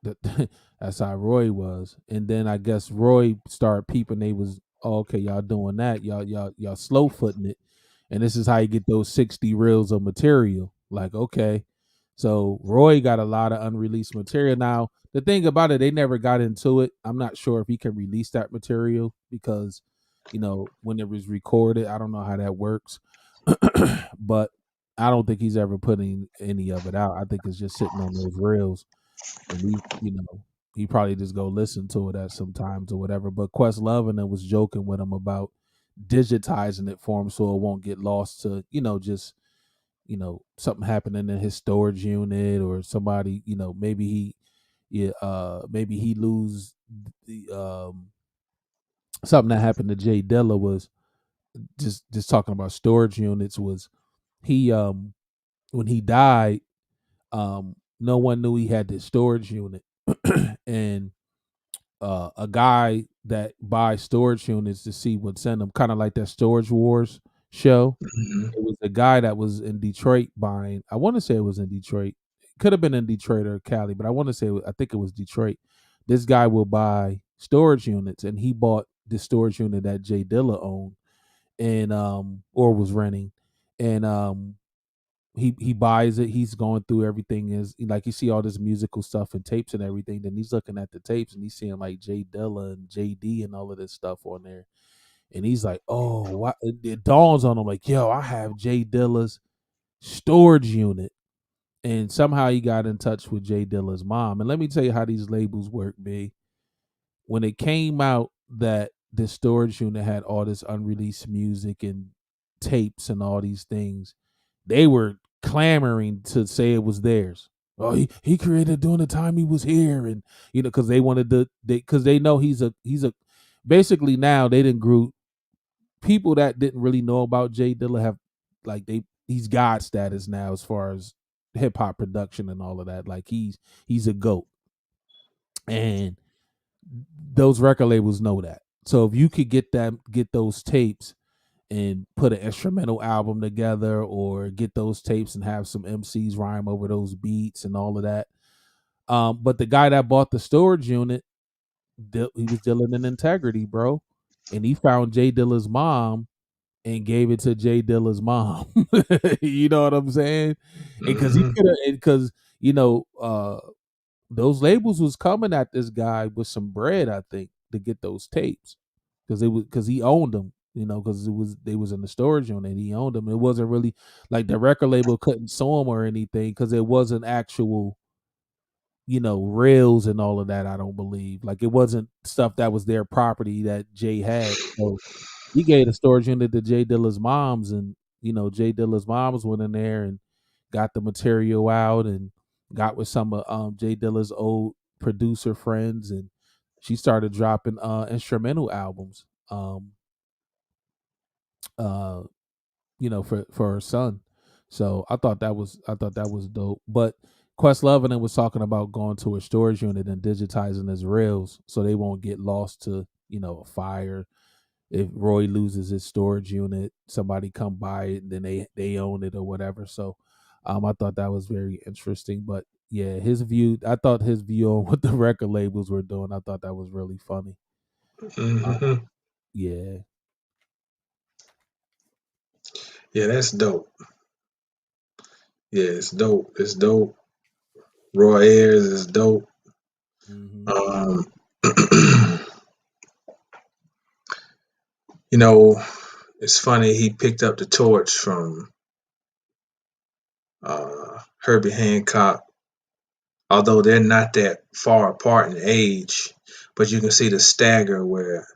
that that's how Roy was. And then I guess Roy started peeping. They was okay, y'all doing that. Y'all slow footing it. And this is how you get those 60 reels of material. Like, okay. So Roy got a lot of unreleased material. Now, the thing about it, they never got into it. I'm not sure if he can release that material because, when it was recorded, I don't know how that works. But I don't think he's ever putting any of it out. I think it's just sitting on those reels. And he probably just go listen to it at some times or whatever. But Questlove and was joking with him about digitizing it for him so it won't get lost to, just something happening in his storage unit or somebody, maybe he lose the something that happened to Jay Dilla was just talking about storage units was he when he died, no one knew he had this storage unit. And a guy that buys storage units to see would send them, kind of like that Storage Wars show. Mhm. It was a guy that was in Detroit buying. I want to say it was in Detroit. It could have been in Detroit or Cali, but I think it was Detroit. This guy will buy storage units, and he bought the storage unit that Jay Dilla owned, and or was renting, and he buys it. He's going through everything. Is like you see all this musical stuff and tapes and everything. Then he's looking at the tapes and he's seeing like Jay Dilla and JD and all of this stuff on there. And he's like, "Oh, what?" It dawns on him like, "Yo, I have Jay Dilla's storage unit." And somehow he got in touch with Jay Dilla's mom. And let me tell you how these labels work, B. When it came out that this storage unit had all this unreleased music and tapes and all these things, they were clamoring to say it was theirs. Oh, he created during the time he was here, and because they wanted because they know he's a basically now they didn't group people that didn't really know about Jay Dilla have like he's God status now as far as hip hop production and all of that. Like he's a GOAT. And those record labels know that. So if you could get those tapes and put an instrumental album together or get those tapes and have some MCs rhyme over those beats and all of that. But the guy that bought the storage unit, he was dealing in integrity, bro. And he found Jay Dilla's mom and gave it to Jay Dilla's mom. You know what I'm saying? Because he Mhm. could have, because those labels was coming at this guy with some bread, I think, to get those tapes, because he owned them. Because they was in the storage unit. He owned them. It wasn't really like the record label couldn't sue him or anything because it wasn't actual, rails and all of that. I don't believe like it wasn't stuff that was their property that Jay had. So he gave the storage unit to Jay Dilla's moms, and Jay Dilla's moms went in there and got the material out and got with some of Jay Dilla's old producer friends, and she started dropping instrumental albums. Uh, for her son. So I thought that was dope. But Questlove and was talking about going to a storage unit and digitizing his reels so they won't get lost to a fire. If Roy loses his storage unit, somebody come by it and then they own it or whatever. So I thought that was very interesting. But yeah, I thought his view on what the record labels were doing, I thought that was really funny. Mhm. Yeah. Yeah, that's dope. Yeah, it's dope. It's dope. Roy Ayers is dope. Mm-hmm. Um, you know, it's funny. He picked up the torch from Herbie Hancock although they're not that far apart in age, but you can see the stagger where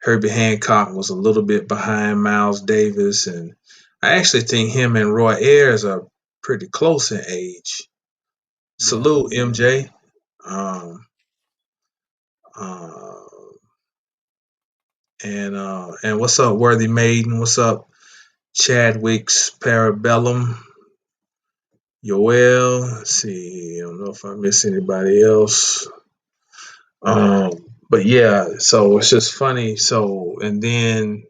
Herbie Hancock was a little bit behind Miles Davis, and I actually think him and Roy Ayers are pretty close in age. Yeah. Salute, MJ. Um, uh, and what's up, Worthy Maiden? What's up, Chadwick's Parabellum? Yoel. Let's see. I don't know if I miss anybody else. But yeah, so it's just funny. So and then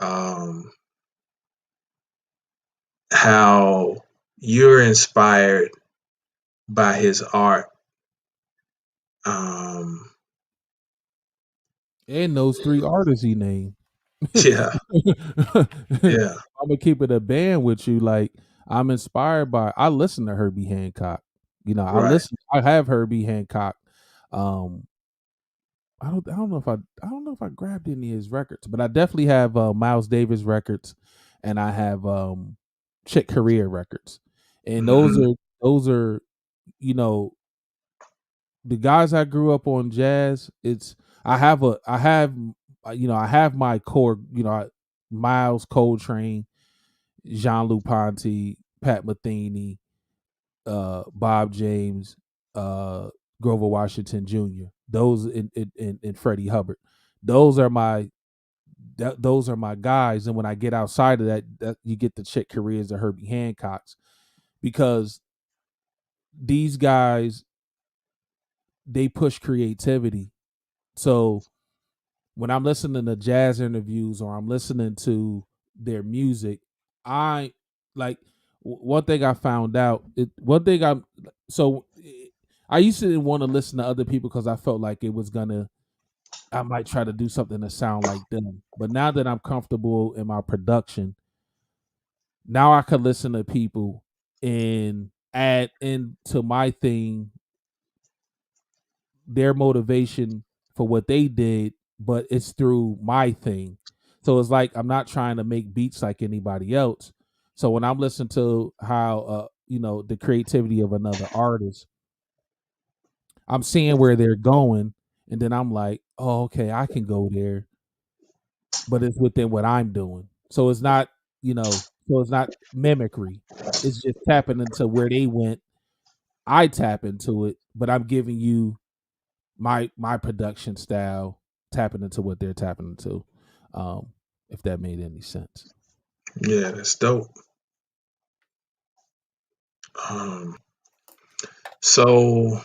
um, how you're inspired by his art. Um, And those 3 artists he named. yeah, yeah, I'm gonna keep it a band with you. Like, I'm inspired by. I listen to Herbie Hancock. You know, right. I have Herbie Hancock. Um, I don't know if I grabbed any of his records, but I definitely have Miles Davis records, and I have Chick Corea records, and Hmm. those are you know the guys I grew up on jazz. I have I have my core, Miles Coltrane, Jean-Luc Ponty, Pat Metheny, Bob James, uh, Grover Washington Jr. Those and Freddie Hubbard. Those are my those are my guys. And when I get outside of that you get the Chick Coreas, the Herbie Hancocks, because these guys, they push creativity. So when I'm listening to jazz interviews or I'm listening to their music, I like one thing I found out. One thing so I used to want to listen to other people because I felt like I might try to do something to sound like them. But now that I'm comfortable in my production, now I could listen to people and add into my thing their motivation for what they did, but it's through my thing. So it's like I'm not trying to make beats like anybody else. So when I'm listening to how the creativity of another artist, I'm seeing where they're going, and then I'm like, oh, okay, I can go there, but it's within what I'm doing. So it's not, so it's not mimicry. It's just tapping into where they went. I tap into it, but I'm giving you my production style, tapping into what they're tapping into. Um, if that made any sense. Yeah, that's dope. Um, so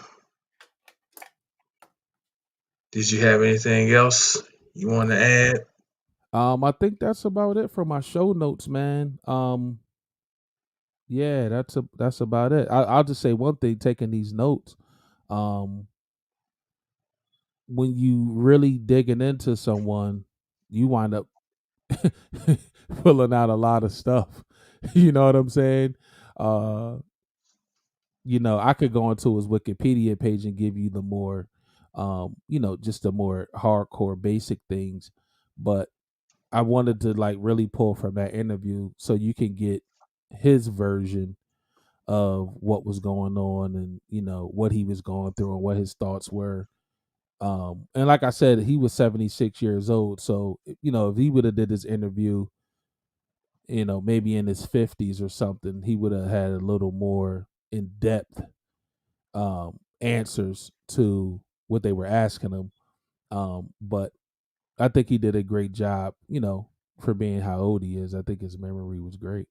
did you have anything else you want to add? I think that's about it for my show notes, man. Yeah, that's about it. I'll just say one thing. Taking these notes, um, when you really digging into someone, you wind up pulling out a lot of stuff. You know what I'm saying? Uh, I could go into his Wikipedia page and give you the more, just the more hardcore basic things. But I wanted to like really pull from that interview so you can get his version of what was going on and, what he was going through and what his thoughts were. And like I said, he was 76 years old. So, if he would have did this interview, maybe in his 50s or something, he would have had a little more in depth answers to what they were asking him. But I think he did a great job, for being how old he is. I think his memory was great.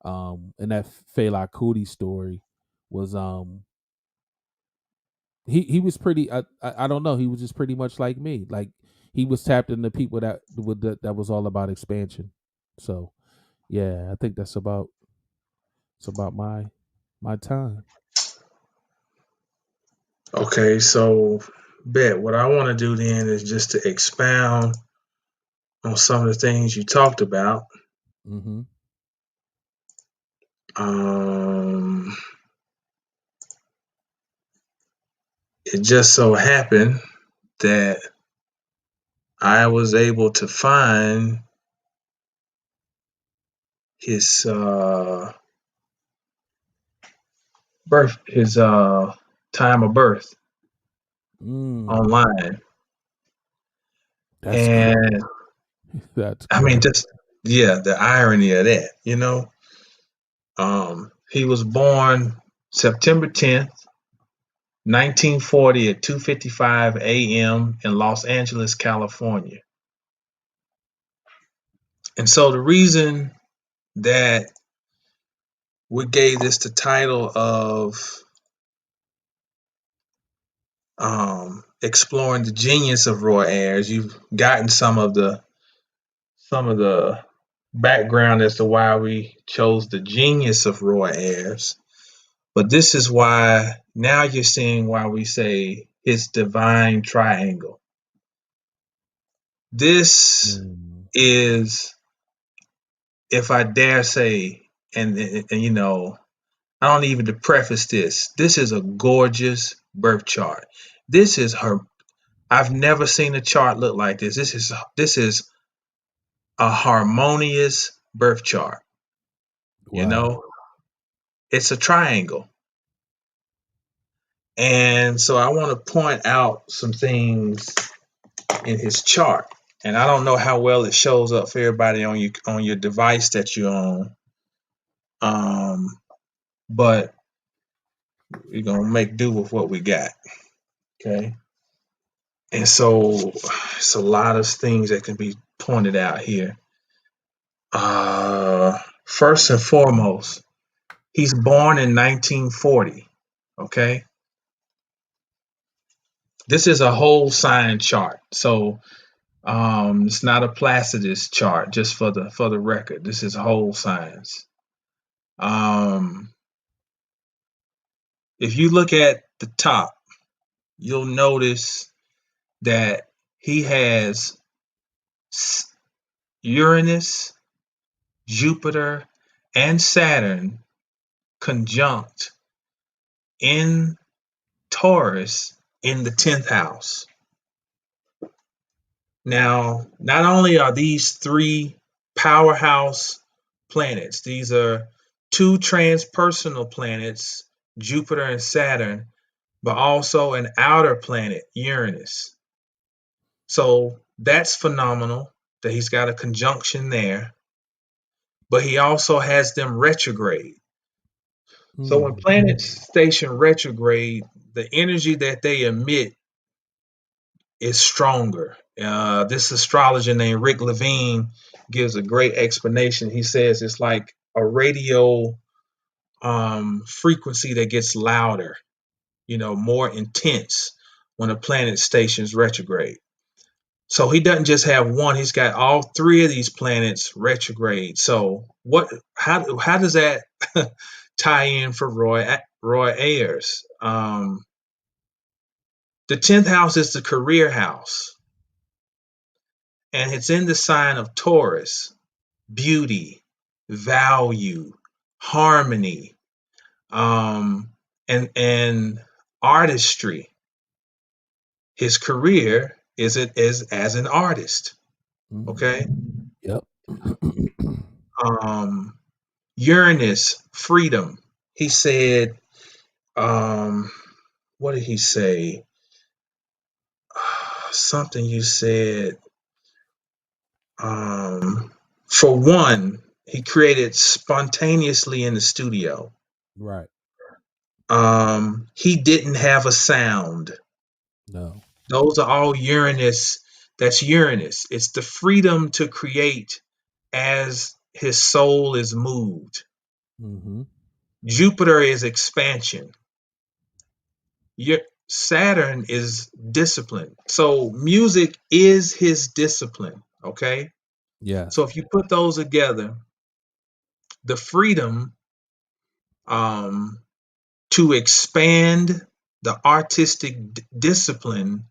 And that Fela Kuti story was he was pretty. I don't know. He was just pretty much like me. Like he was tapped into people that was all about expansion. So yeah, I think it's about my time. Okay, so bet what I want to do then is just to expound on some of the things you talked about. Mm-hmm. Um, it just so happened that I was able to find his time of birth online. That's and that's I mean, just the irony of that, he was born September 10th, 1940 at 2:55 a.m. in Los Angeles, California. And so the reason that we gave this the title of exploring the genius of Roy Ayers, you've gotten some of the background as to why we chose the genius of Roy Ayers. But this is why now you're seeing why we say his divine triangle. This is, if I dare say, and I don't even to preface this is a gorgeous birth chart. This is her. I've never seen a chart look like this. This is a harmonious birth chart. Wow. It's a triangle. And so I want to point out some things in his chart. And I don't know how well it shows up for everybody on your device that you own. But we're gonna make do with what we got. Okay. And so it's a lot of things that can be pointed out here. First and foremost, he's born in 1940. Okay. This is a whole sign chart. So it's not a Placidus chart, just for the record. This is whole signs. If you look at the top, you'll notice that he has Uranus, Jupiter, and Saturn conjunct in Taurus in the 10th house. Now, not only are these three powerhouse planets, these are two transpersonal planets, Jupiter and Saturn, but also an outer planet, Uranus. So that's phenomenal that he's got a conjunction there, but he also has them retrograde. So when planets station retrograde, the energy that they emit is stronger. This astrologer named Rick Levine gives a great explanation. He says it's like a radio frequency that gets louder, more intense when a planet stations retrograde. So he doesn't just have one; he's got all three of these planets retrograde. So how does that tie in for Roy Ayers? The 10th house is the career house, and it's in the sign of Taurus. Beauty, value, harmony, and artistry. His career is as an artist. Okay. Yep. Uranus, freedom. He said, what did he say? Something you said. For one, he created spontaneously in the studio. Right. He didn't have a sound. No. Those are all Uranus. That's Uranus. It's the freedom to create as his soul is moved. Mm-hmm. Jupiter is expansion. Saturn is discipline. So music is his discipline. Okay. Yeah. So if you put those together, the freedom to expand the artistic discipline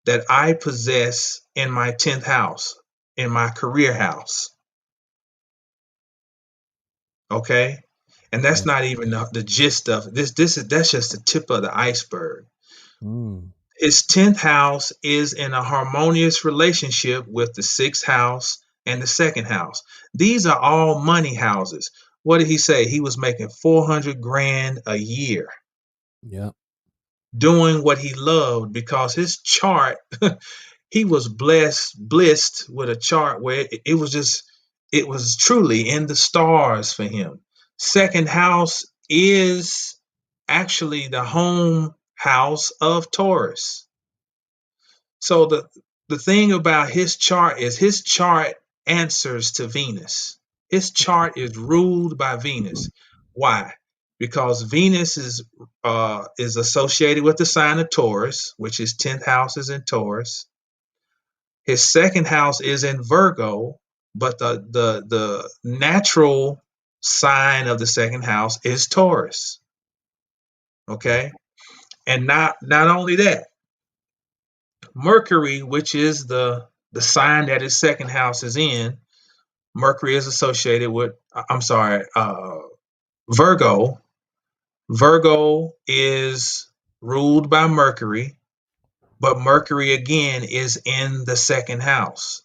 that I possess in my 10th house, in my career house. Okay. And that's not even the gist of this. That's just the tip of the iceberg. His 10th house is in a harmonious relationship with the 6th house and the 2nd house. These are all money houses. what did he say? He was making $400,000 a year. Yeah. Doing what he loved, because his chart, he was blessed with a chart where it was truly in the stars for him. Second house is actually the home house of Taurus. So the thing about his chart is his chart answers to Venus. His chart is ruled by Venus. Why? Because Venus is associated with the sign of Taurus, which is 10th house is in Taurus. His second house is in Virgo, but the natural sign of the second house is Taurus. Okay? And not only that, Mercury, which is the sign that his second house is in, Mercury is associated with, Virgo. Virgo is ruled by Mercury, but Mercury again is in the second house.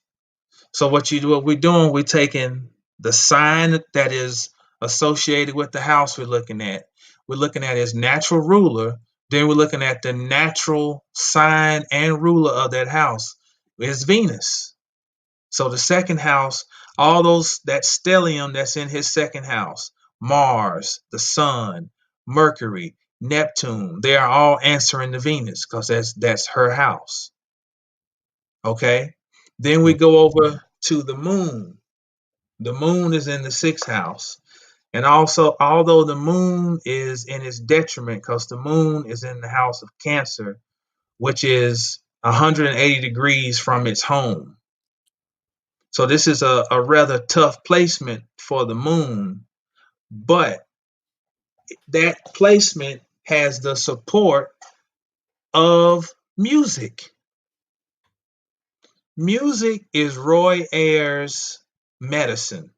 So what we're doing, we're taking the sign that is associated with the house we're looking at his natural ruler, then we're looking at the natural sign and ruler of that house is Venus. So the second house, all that stellium that's in his second house, Mars, the sun, Mercury, Neptune, they are all answering to Venus because that's her house. Okay. Then we go over to the moon. The moon is in the sixth house. And also, although the moon is in its detriment, because the moon is in the house of Cancer, which is 180 degrees from its home. So this is a rather tough placement for the moon, but that placement has the support of music. Music is Roy Ayers' medicine.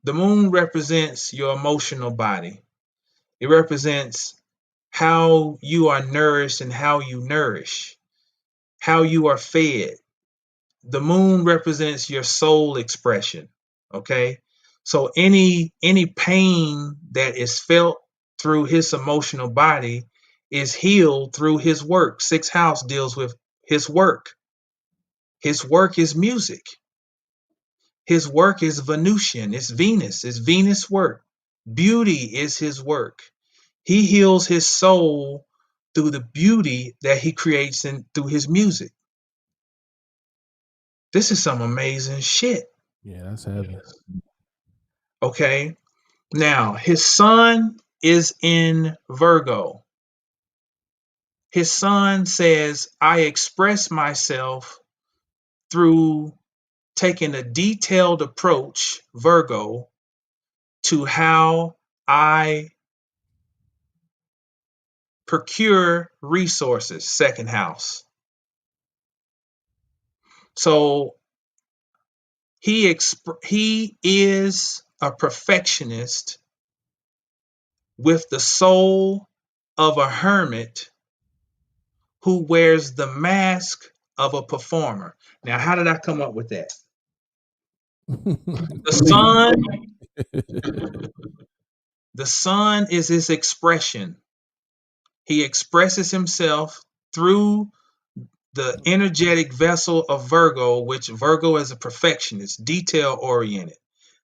The moon represents your emotional body. It represents how you are nourished and how you nourish, how you are fed. The moon represents your soul expression. Okay. So any pain that is felt through his emotional body is healed through his work. Sixth house deals with his work. His work is music. His work is Venusian. It's Venus. It's Venus work. Beauty is his work. He heals his soul through the beauty that he creates through his music. This is some amazing shit. Yeah, that's heavy. Okay. Now, his sun is in Virgo. His sun says, I express myself through taking a detailed approach, Virgo, to how I procure resources, second house. So he is a perfectionist with the soul of a hermit who wears the mask of a performer. Now, how did I come up with that? The sun is his expression. He expresses himself through the energetic vessel of Virgo, which Virgo is a perfectionist, detail oriented.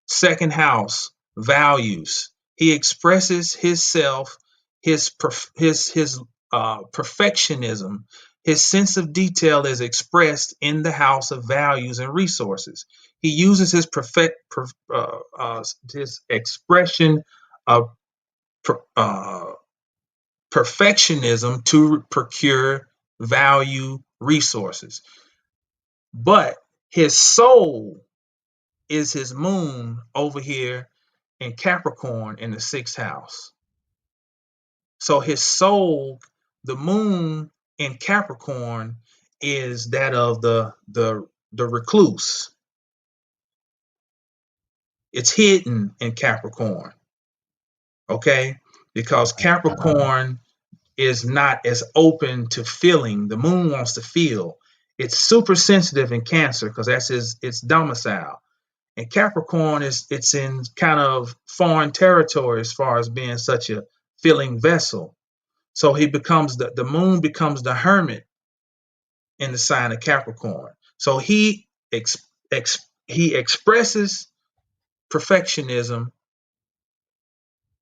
Second house, values. He expresses himself, his perfectionism, his sense of detail is expressed in the house of values and resources. He uses his his expression of perfectionism to procure value resources. But his soul is his moon over here in Capricorn in the sixth house. So his soul, the moon in Capricorn, is that of the recluse. It's hidden in Capricorn. Okay? Because Capricorn is not as open to feeling. The moon wants to feel. It's super sensitive in Cancer because that's its domicile. And Capricorn it's in kind of foreign territory as far as being such a filling vessel. So he becomes the moon becomes the hermit in the sign of Capricorn. So he expresses perfectionism.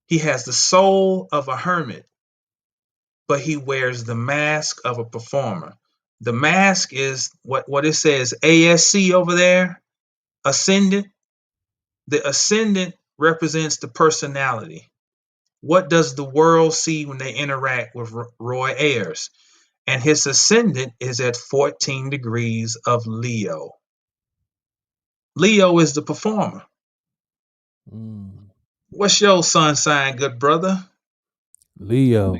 He has the soul of a hermit, but he wears the mask of a performer. The mask is what it says, ASC over there, ascendant. The ascendant represents the personality. What does the world see when they interact with Roy Ayers? And his ascendant is at 14 degrees of Leo. Leo is the performer. What's your sun sign, good brother? Leo.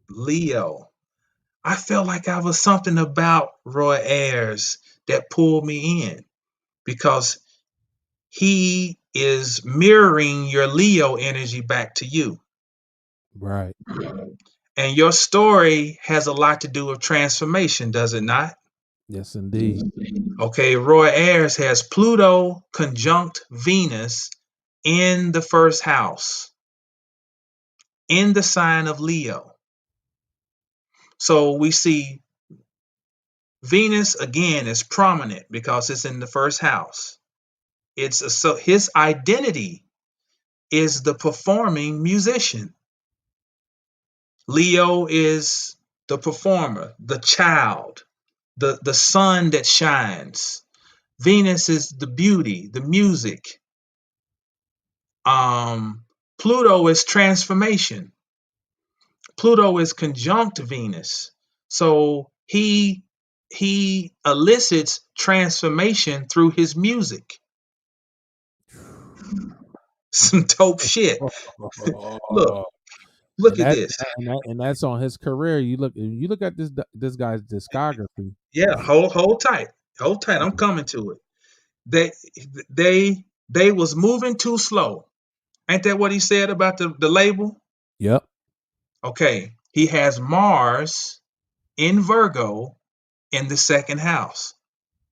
Leo. I felt like I was something about Roy Ayers that pulled me in because he is mirroring your Leo energy back to you. Right. And your story has a lot to do with transformation, does it not? Yes, indeed. Okay, Roy Ayers has Pluto conjunct Venus in the first house, in the sign of Leo. So we see Venus again is prominent because it's in the first house. So his identity is the performing musician. Leo is the performer, the child, the sun that shines. Venus is the beauty, the music. Pluto is transformation. Pluto is conjunct Venus. So he elicits transformation through his music. Some dope shit. Look at this. And that's on his career. You look at this guy's discography. Yeah, hold tight. Hold tight. I'm coming to it. They was moving too slow. Ain't that what he said about the label? Yep. Okay. He has Mars in Virgo in the second house.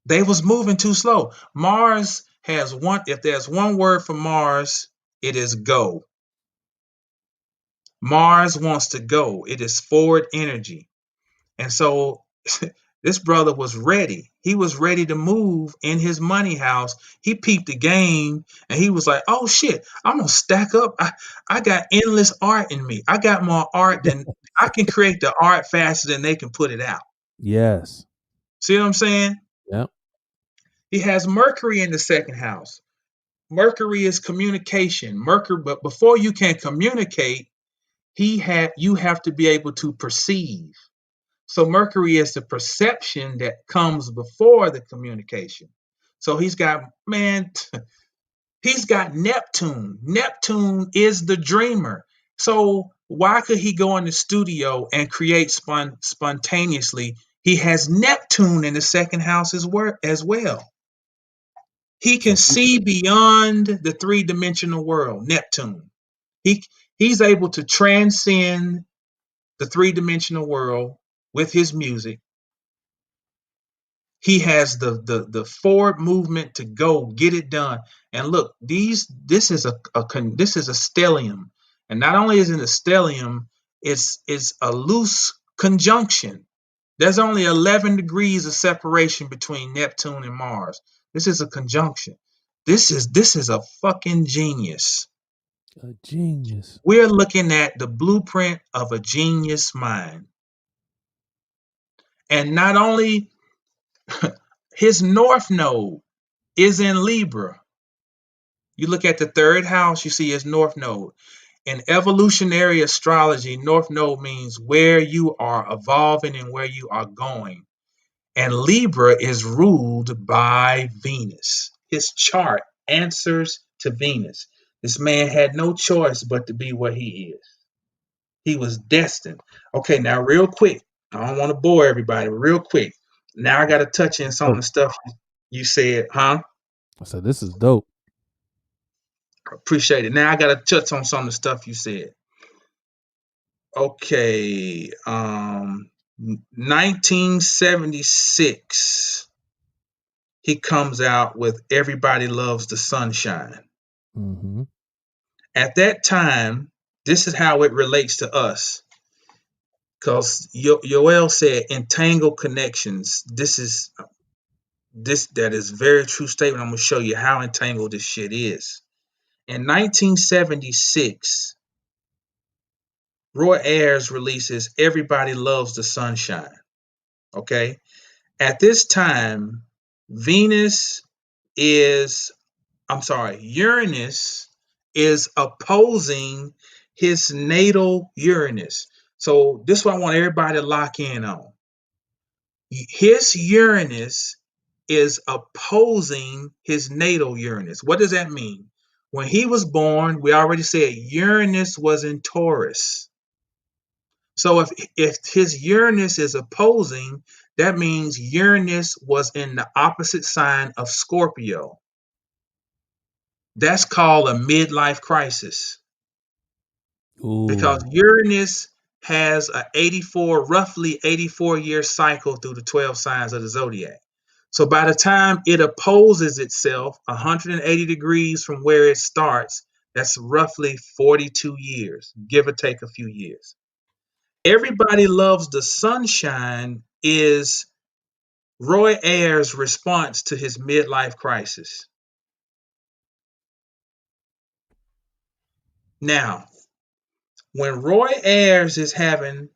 They was moving too slow. Mars has if there's one word for Mars, it is go. Mars wants to go. It is forward energy. And so this brother was ready. He was ready to move in his money house. He peeped the game and he was like, oh shit, I'm going to stack up. I got endless art in me. I got more art than I can create the art faster than they can put it out. Yes. See what I'm saying? Yep. He has Mercury in the second house. Mercury is communication. But before you can communicate, you have to be able to perceive. So Mercury is the perception that comes before the communication. So he's got Neptune. Neptune is the dreamer. So why could he go in the studio and create spontaneously? He has Neptune in the second house as well. He can see beyond the three-dimensional world, Neptune. He's able to transcend the three-dimensional world with his music. He has the forward movement to go get it done. And look, this is a stellium. And not only is it a stellium, it's a loose conjunction. There's only 11 degrees of separation between Neptune and Mars. This is a conjunction. This is a fucking genius. A genius. We're looking at the blueprint of a genius mind. And not only his north node is in Libra. You look at the third house, you see his north node. In evolutionary astrology, north node means where you are evolving and where you are going. And Libra is ruled by Venus. His chart answers to Venus. This man had no choice but to be what he is. He was destined. Okay, now real quick. I don't want to bore everybody. Real quick. Now I got to touch in some of the stuff you said, huh? I said, this is dope. Appreciate it. Now I got to touch on some of the stuff you said. Okay. 1976. he comes out with Everybody Loves the Sunshine. Mm-hmm. At that time, this is how it relates to us. Because Yoel said entangled connections. That is very true statement. I'm gonna show you how entangled this shit is. In 1976, Roy Ayers releases Everybody Loves the Sunshine. Okay. At this time, Uranus is opposing his natal Uranus. So this is what I want everybody to lock in on. His Uranus is opposing his natal Uranus. What does that mean? When he was born, we already said Uranus was in Taurus. So if his Uranus is opposing, that means Uranus was in the opposite sign of Scorpio. That's called a midlife crisis. Ooh. Because Uranus has roughly 84-year cycle through the 12 signs of the zodiac. So by the time it opposes itself 180 degrees from where it starts, that's roughly 42 years, give or take a few years. Everybody Loves the Sunshine is Roy Ayers' response to his midlife crisis. Now, when Roy Ayers is having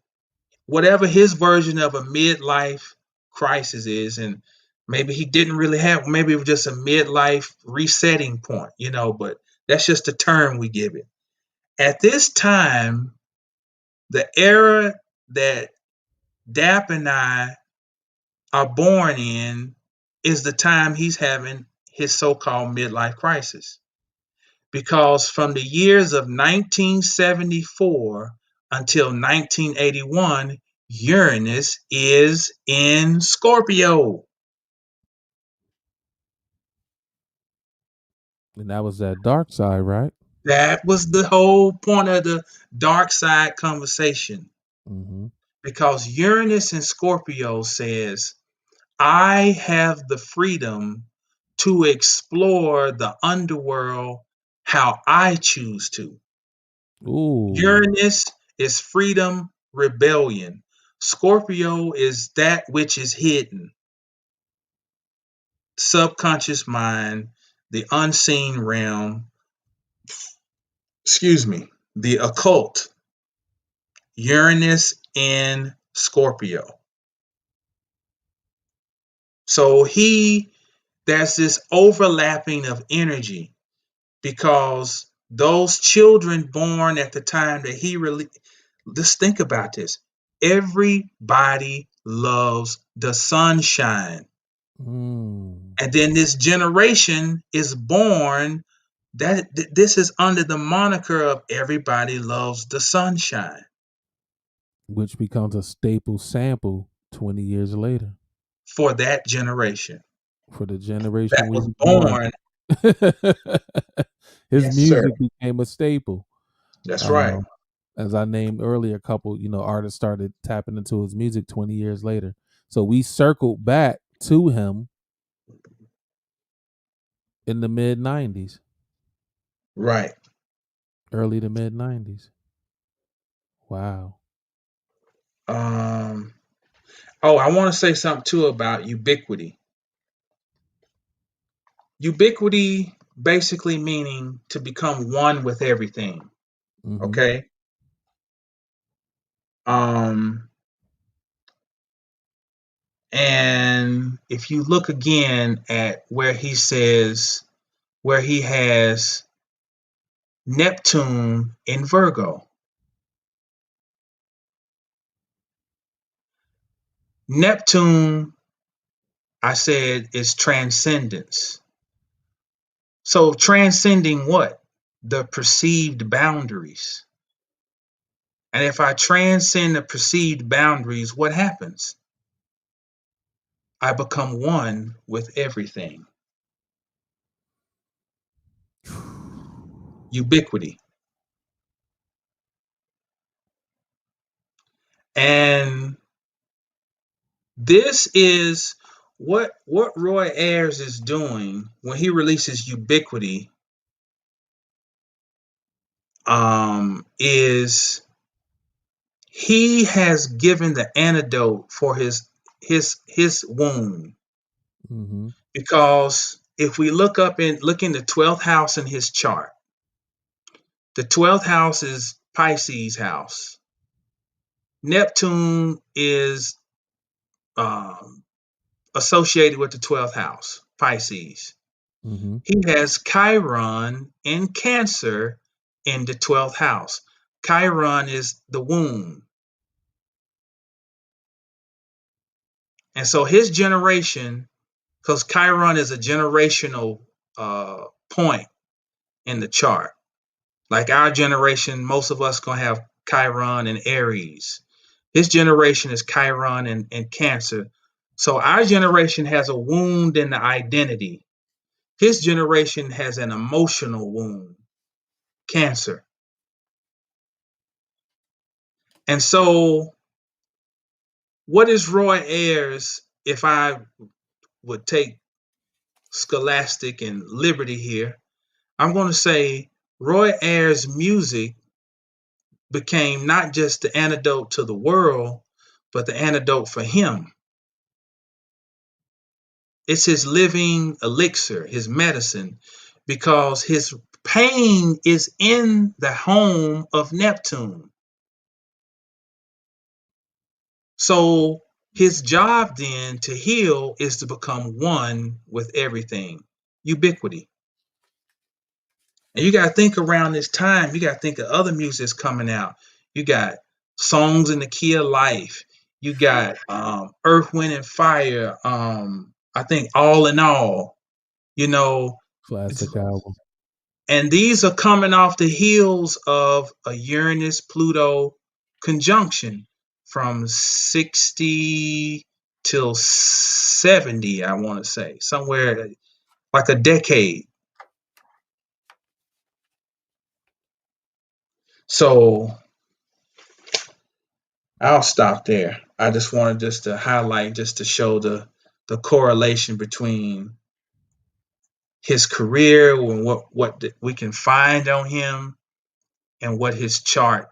whatever his version of a midlife crisis is, and maybe he didn't really have, maybe it was just a midlife resetting point, but that's just the term we give it. At this time, the era that Dap and I are born in is the time he's having his so-called midlife crisis. Because from the years of 1974 until 1981, Uranus is in Scorpio. And that was that dark side, right? That was the whole point of the dark side conversation. Mm-hmm. Because Uranus in Scorpio says, I have the freedom to explore the underworld how I choose to. Ooh. Uranus is freedom, rebellion. Scorpio is that which is hidden. Subconscious mind, the unseen realm, the occult. Uranus in Scorpio. So there's this overlapping of energy because those children born at the time that he really, just think about this. Everybody loves the sunshine. Mm. And then this generation is born that this is under the moniker of Everybody Loves the Sunshine. Which becomes a staple sample 20 years later. For that generation. For the generation that we was born. His Yes, music sir. became a staple. That's right. As I named earlier, a couple, artists started tapping into his music 20 years later. So we circled back to him in the mid 90s. Right. Early to mid 90s. Wow. I want to say something too about ubiquity. Ubiquity basically meaning to become one with everything. Mm-hmm. Okay. And if you look again at where he has Neptune in Virgo. Neptune, I said, is transcendence. So transcending what? The perceived boundaries. And if I transcend the perceived boundaries, what happens? I become one with everything. Ubiquity. And this is what Roy Ayers is doing when he releases Ubiquity is he has given the antidote for his wound. Mm-hmm. Because if we look in the 12th house in his chart, the 12th house is Pisces house. Neptune is associated with the 12th house, Pisces. Mm-hmm. He has Chiron in Cancer in the 12th house. Chiron is the womb. And so his generation, because Chiron is a generational point in the chart. Like our generation, most of us gonna have Chiron and Aries. His generation is Chiron and Cancer. So our generation has a wound in the identity. His generation has an emotional wound, Cancer. And so, what is Roy Ayers, if I would take scholastic and liberty here, I'm going to say Roy Ayers' music became not just the antidote to the world, but the antidote for him. It's his living elixir, his medicine, because his pain is in the home of Neptune. So his job then to heal is to become one with everything, ubiquity. And you got to think around this time, you got to think of other music that's coming out. You got Songs in the Key of Life. You got Earth, Wind, and Fire. I think All in All, Classic album. and these are coming off the heels of a Uranus-Pluto conjunction from 60 till 70, I want to say, somewhere like a decade. So I'll stop there. I just wanted to highlight, just to show the correlation between his career and what we can find on him and what his chart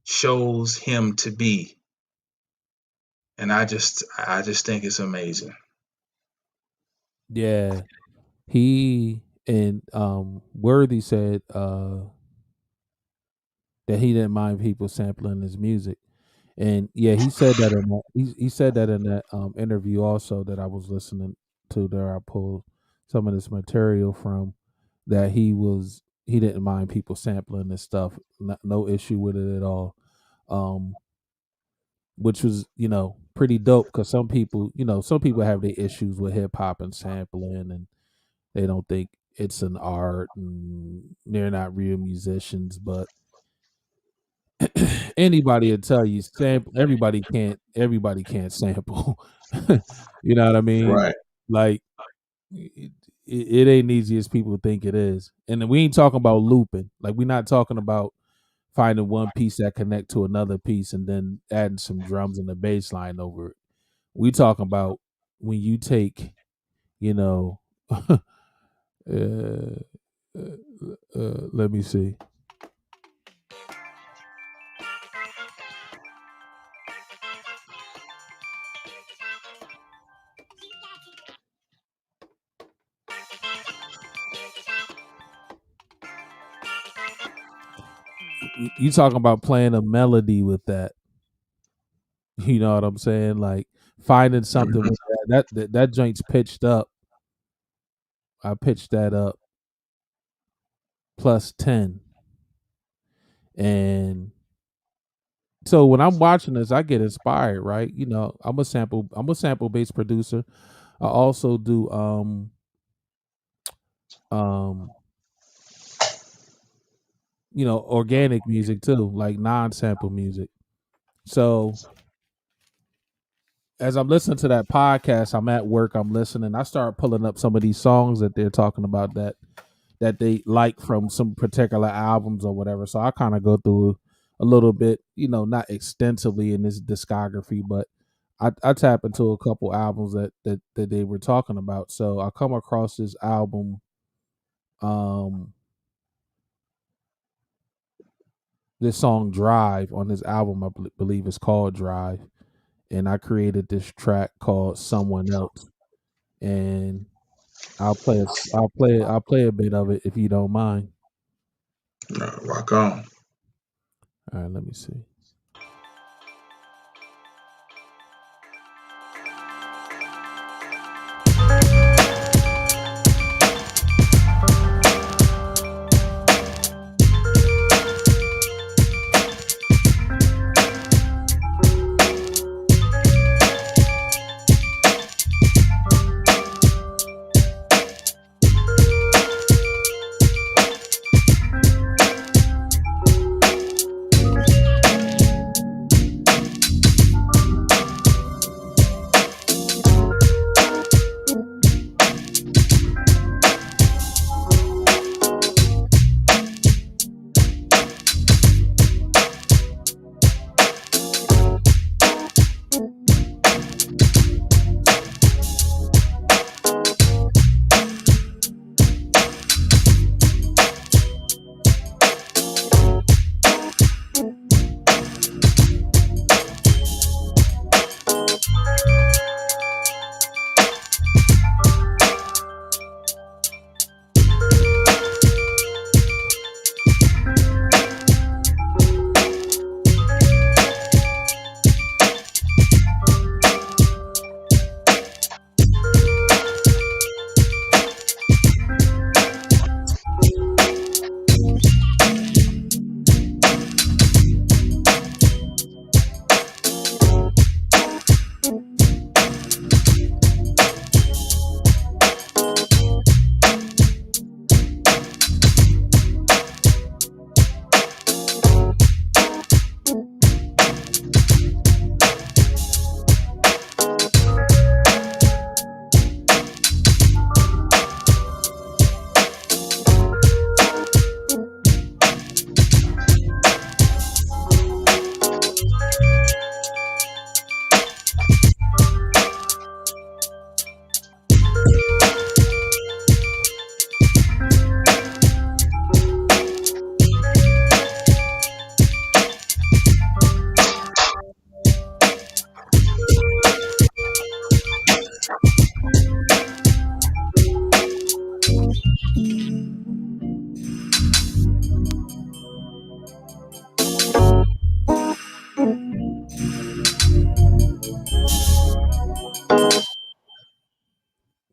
shows him to be. And I just think it's amazing. Yeah. He and Worthy said that he didn't mind people sampling his music. And yeah, he said that in that he said that in that interview also that I was listening to, there I pulled some of this material from, that he didn't mind people sampling this stuff. No issue with it at all. Which was, pretty dope, because some people have their issues with hip hop and sampling, and they don't think it's an art and they're not real musicians. But anybody will tell you everybody can't sample. You know what I mean? Right. Like it ain't easy as people think it is. And then we ain't talking about looping. Like, we're not talking about finding one piece that connect to another piece and then adding some drums and a bass line over it. We talking about when you take, let me see. You talking about playing a melody with that. You know what I'm saying? Like finding something with that joint's pitched up. I pitched that up +10. And so when I'm watching this, I get inspired, right? I'm a sample based producer. I also do organic music too, like non-sample music. So as I'm listening to that podcast, I'm at work, I'm listening, I start pulling up some of these songs that they're talking about that they like from some particular albums or whatever. So I kind of go through a little bit, not extensively in this discography, but I tap into a couple albums that they were talking about. So I come across this album, this song "Drive" on this album. I believe it's called "Drive," and I created this track called "Someone Else," and I'll play a bit of it if you don't mind. Rock on. All right, let me see.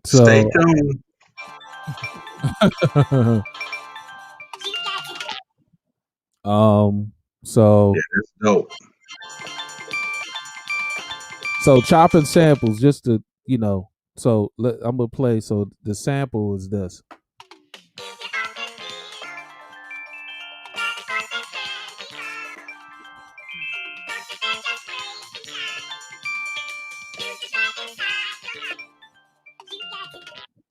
Stay So, tuned. so Yeah, that's dope. so chopping samples just to So I'm gonna play. So the sample is this.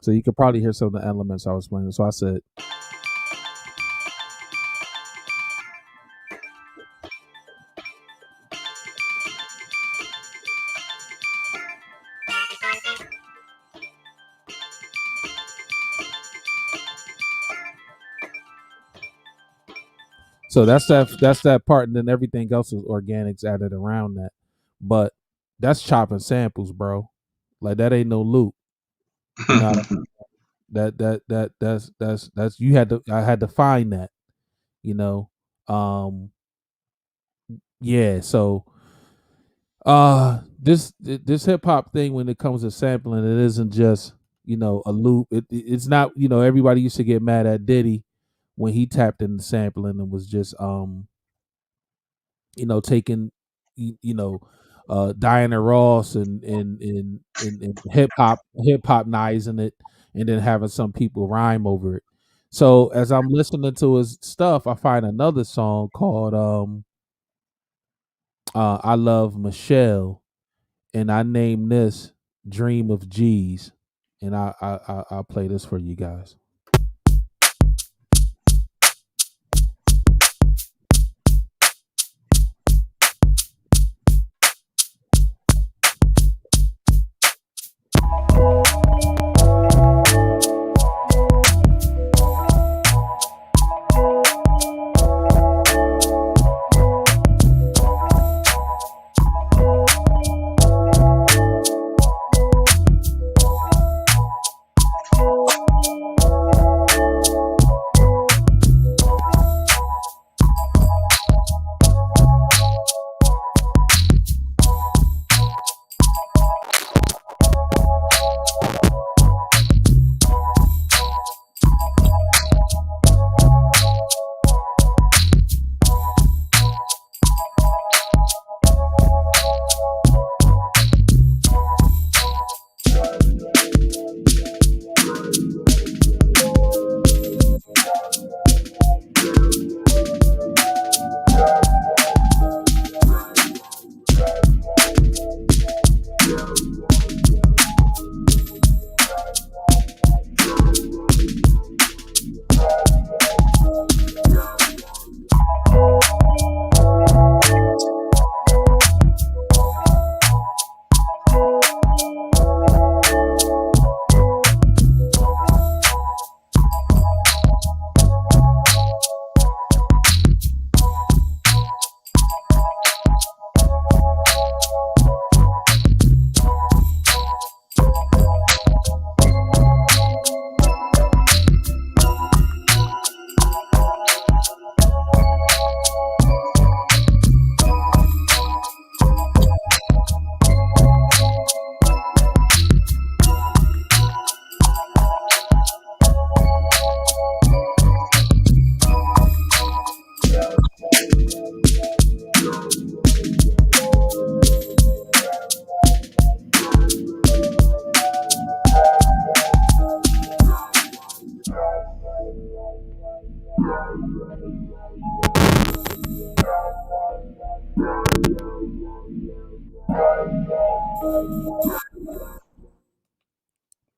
So you could probably hear some of the elements I was playing. So I said, so that's that part, and then everything else is organics added around that. But that's chopping samples, bro. Like that ain't no loop. You know, that's you had to I had to find that. You know, yeah. So this hip hop thing, when it comes to sampling, it isn't just a loop. It's not, everybody used to get mad at Diddy when he tapped in the sampling and was just taking Diana Ross and hip hopnizing it, and then having some people rhyme over it. So as I'm listening to his stuff, I find another song called I Love Michelle, and I named this Dream of G's, and I'll play this for you guys.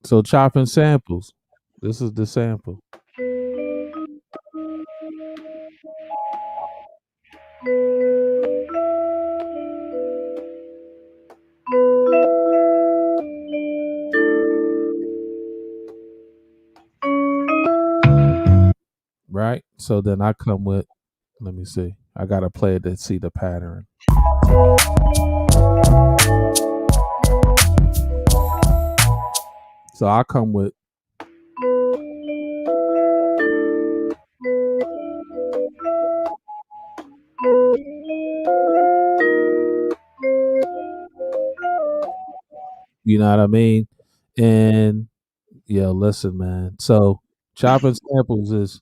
So chopping samples. This is the sample. Right? So then I come with, let me see. I gotta play it to see the pattern. So I come with you know what I mean? And yeah, listen, man. So chopping samples is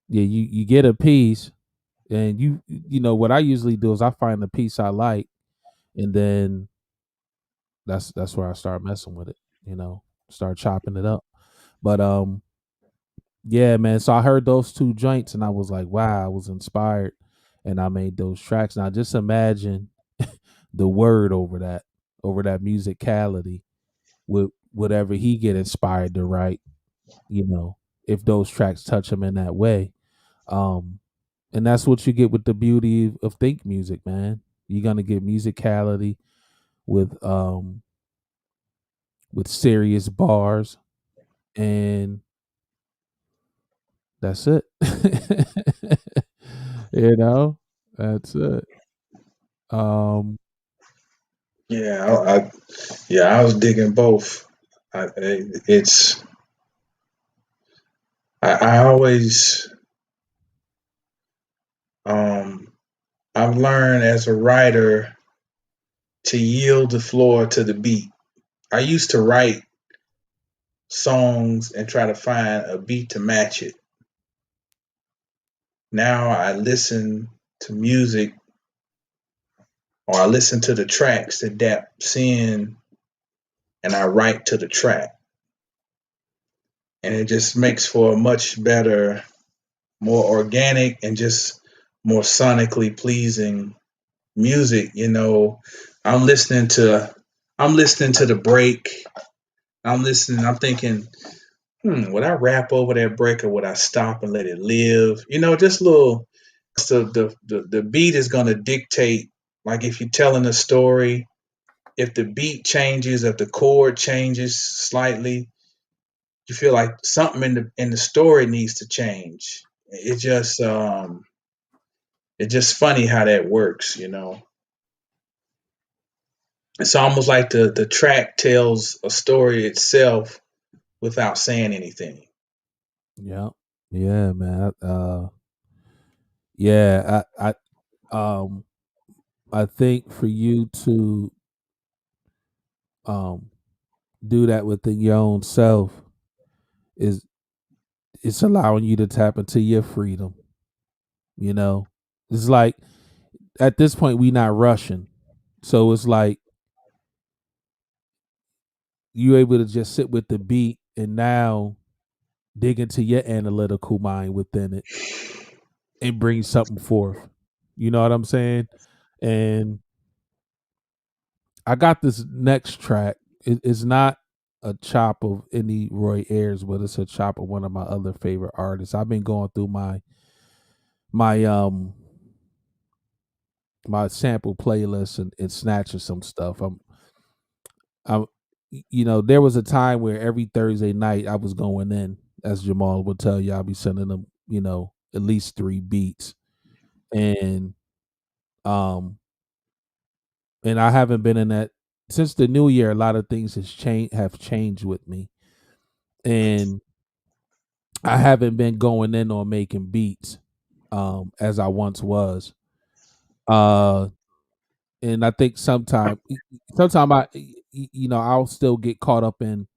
you get a piece and you know what I usually do is I find a piece I like and then that's where I start messing with it, start chopping it up. But yeah, man. So I heard those two joints and I was like, wow, I was inspired and I made those tracks. Now just imagine the word over that musicality with whatever he get inspired to write, if those tracks touch him in that way. And that's what you get with the beauty of think music, man. You're gonna get musicality with serious bars, and that's it. That's it. Yeah, I was digging both. It's I always I've learned as a writer to yield the floor to the beat. I used to write songs and try to find a beat to match it. Now I listen to music or I listen to the tracks that Dap's in and I write to the track. And it just makes for a much better, more organic and just more sonically pleasing music. I'm listening to the break. I'm thinking, would I rap over that break or would I stop and let it live? Just a little. So the beat is going to dictate. Like if you're telling a story, if the beat changes, if the chord changes slightly, you feel like something in the story needs to change. It's just funny how that works. It's almost like the track tells a story itself without saying anything. Yeah. Yeah, man. Yeah, I think for you to do that within your own self is it's allowing you to tap into your freedom. It's like at this point we not rushing, so it's like you able to just sit with the beat and now dig into your analytical mind within it and bring something forth. You know what I'm saying? And I got this next track. It's not a chop of any Roy Ayers, but it's a chop of one of my other favorite artists. I've been going through my my sample playlist and snatching some stuff. I'm there was a time where every Thursday night I was going in, as Jamal would tell you, I'll be sending them, at least 3 beats. And um and I haven't been in that since the new year. A lot of things have changed with me. And I haven't been going in on making beats as I once was. And I think sometime I'll still get caught up in,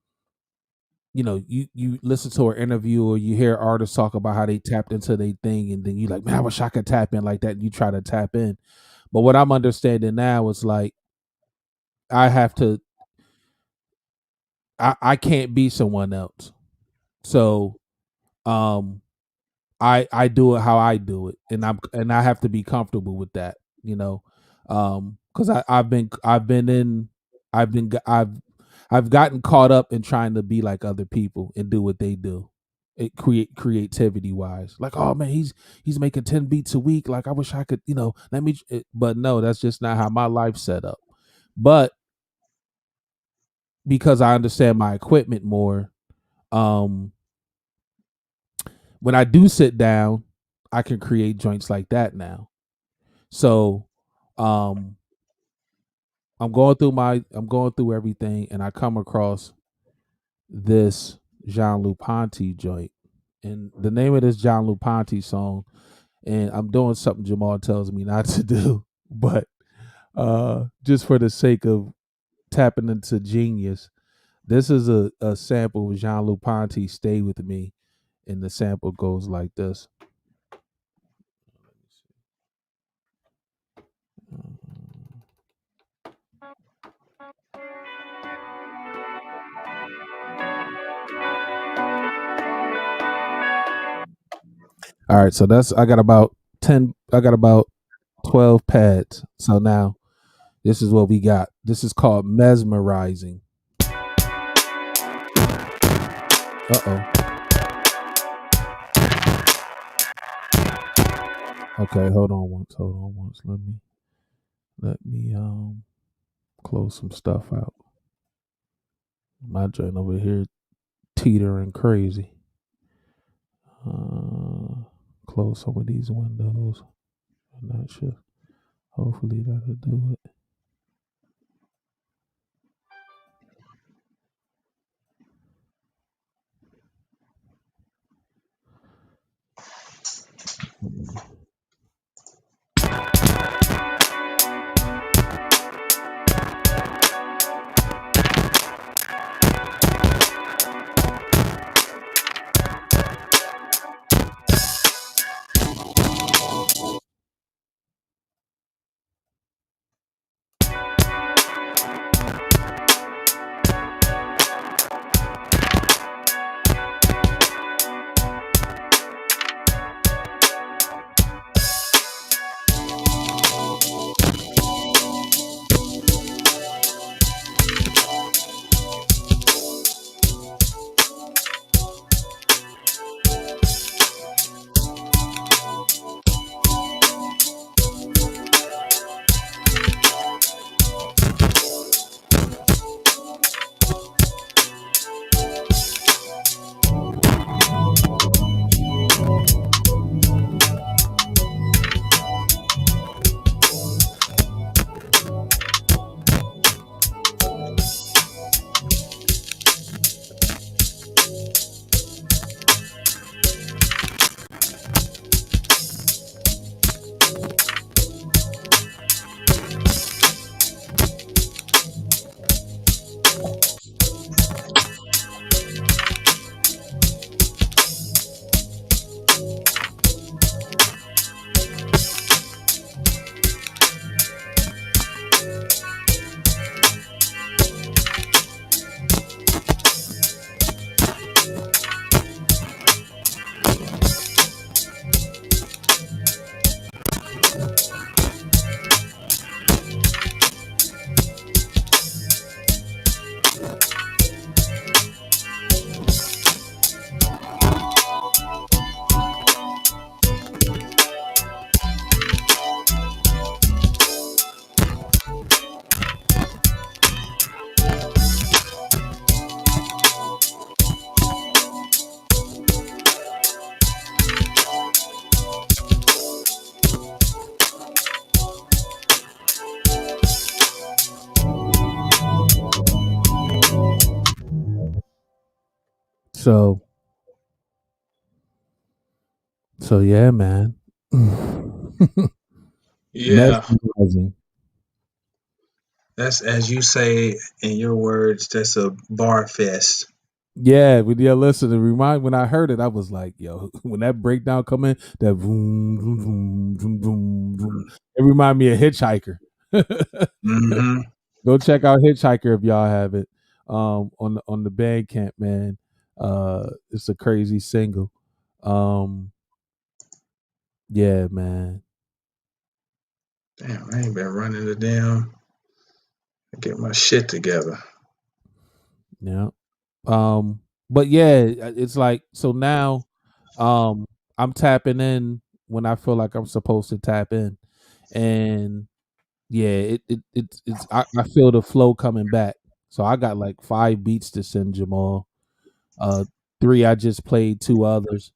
you listen to an interview or you hear artists talk about how they tapped into their thing, and then you like, man, I wish I could tap in like that, and you try to tap in. But what I'm understanding now is like I have to I can't be someone else. So I do it how I do it, and I have to be comfortable with that, because I've been in I've gotten caught up in trying to be like other people and do what they do. It creativity wise, like, oh man, he's making 10 beats a week. Like, I wish I could, let me. But no, that's just not how my life's set up. But because I understand my equipment more, when I do sit down, I can create joints like that now. So, I'm going through everything, and I come across this Jean Lupanti joint, and the name of this John Lupanti song, and I'm doing something Jamal tells me not to do, but just for the sake of tapping into genius, this is a sample of Jean Lupanti, Stay With Me, and the sample goes like this. All right, so I got about 12 pads. So now this is what we got. This is called Mesmerizing. Uh-oh. Okay, hold on once. Let me close some stuff out. My joint over here teetering crazy. Close some of these windows. I'm not sure. Hopefully that'll do it. So yeah, man. Yeah, Mesmerizing. that's, as you say in your words, that's a bar fest. Yeah, but yeah, listen, when I heard it, I was like, yo, when that breakdown come in, that boom, boom, boom, boom, boom, boom, it reminded me of Hitchhiker. Mm-hmm. Go check out Hitchhiker if y'all have it. On the Bandcamp, man. It's a crazy single. Yeah, man. Damn, I ain't been running the damn Get my shit together. Yeah. But yeah, it's like so now I'm tapping in when I feel like I'm supposed to tap in. And yeah, I feel the flow coming back. So I got like 5 beats to send Jamal. 3 I just played, 2 others.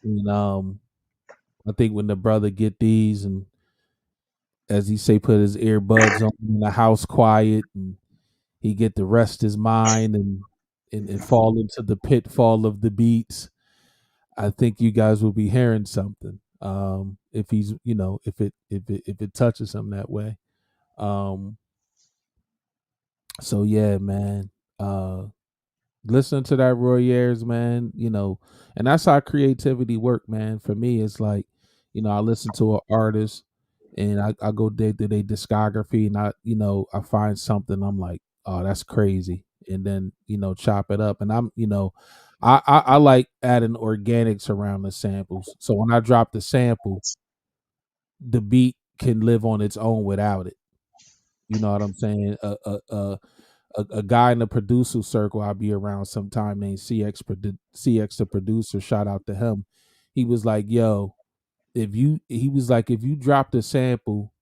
And I think when the brother get these and as he say put his earbuds on in the house quiet and he get to rest his mind and fall into the pitfall of the beats, I think you guys will be hearing something. If he's if it touches him that way. So yeah, man. Listen to that Roy Ayers, man, and that's how creativity work, man. For me, it's like, I listen to an artist and I go dig through their discography and I find something, I'm like, oh, that's crazy. And then, chop it up. And I like adding organics around the samples. So when I drop the sample, the beat can live on its own without it. You know what I'm saying? A guy in the producer circle I'll be around sometime named CX the producer, shout out to him. He was like, yo, if you drop the sample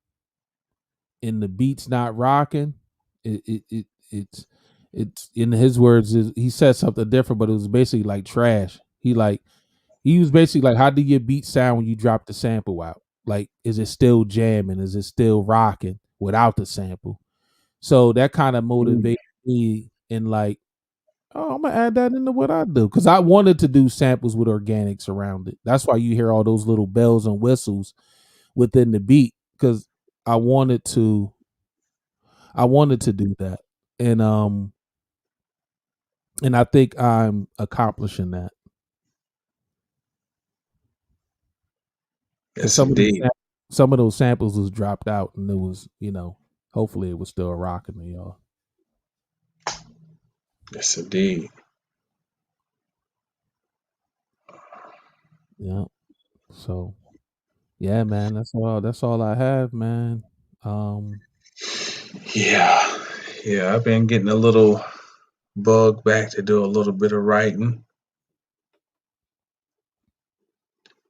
and the beat's not rocking, it's in his words, he said something different, but it was basically like trash. He was basically like, how do your beat sound when you drop the sample out? Like, is it still jamming? Is it still rocking without the sample? So that kind of motivated me in like, oh, I'm gonna add that into what I do, because I wanted to do samples with organics around it. That's why you hear all those little bells and whistles within the beat, because I wanted to do that, and I think I'm accomplishing that. Yes, Some indeed. of those samples was dropped out, and it was, hopefully it was still rocking to y'all. Yes, indeed. Yeah. So, yeah, man, that's all I have, man. Yeah. I've been getting a little bug back to do a little bit of writing.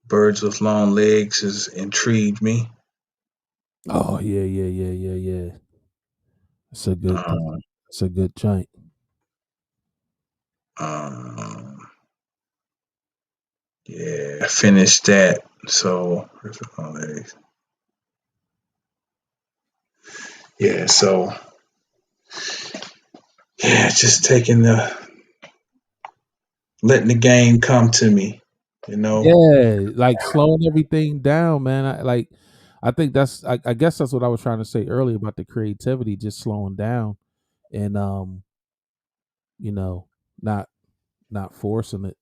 Birds with Long Legs has intrigued me. Oh yeah. It's a good Um, it's a good joint. um, yeah, I finished that. So, Birds with Long Legs. Yeah, so yeah, just letting the game come to me, Yeah, like slowing everything down, man. I think I guess that's what I was trying to say earlier about the creativity, just slowing down and you know, not forcing it.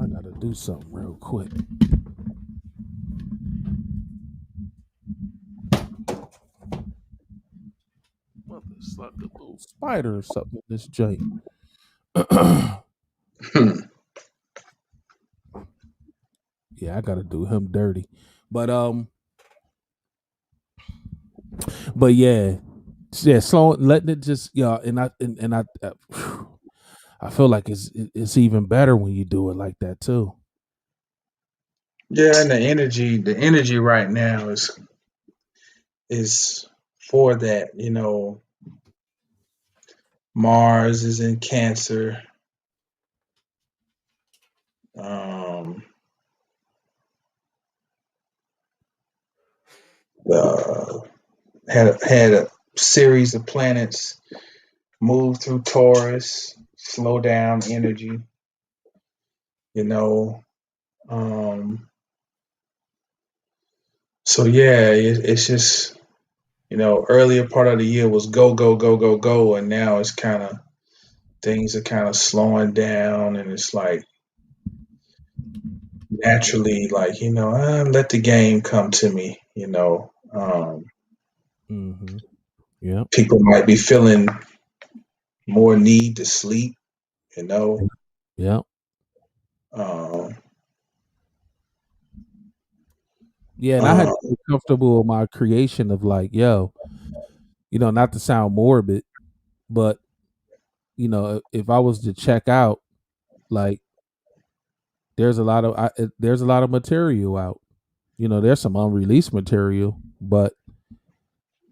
I gotta do something real quick. Mother slug a little spider or something in this joint. Yeah, I gotta do him dirty. But yeah, slowing, letting it just I feel like it's even better when you do it like that too. Yeah, and the energy right now is for that. Mars is in Cancer. Um, had a series of planets move through Taurus, slow down energy. Um, so yeah, it's just earlier part of the year was go go go go go, and now it's things are kind of slowing down, and it's like naturally like let the game come to me. Mm-hmm. Yeah. People might be feeling more need to sleep. Yeah. Um, Yeah, and I had to get comfortable with my creation of like, yo, not to sound morbid, but if I was to check out, like, there's a lot of material out. There's some unreleased material, but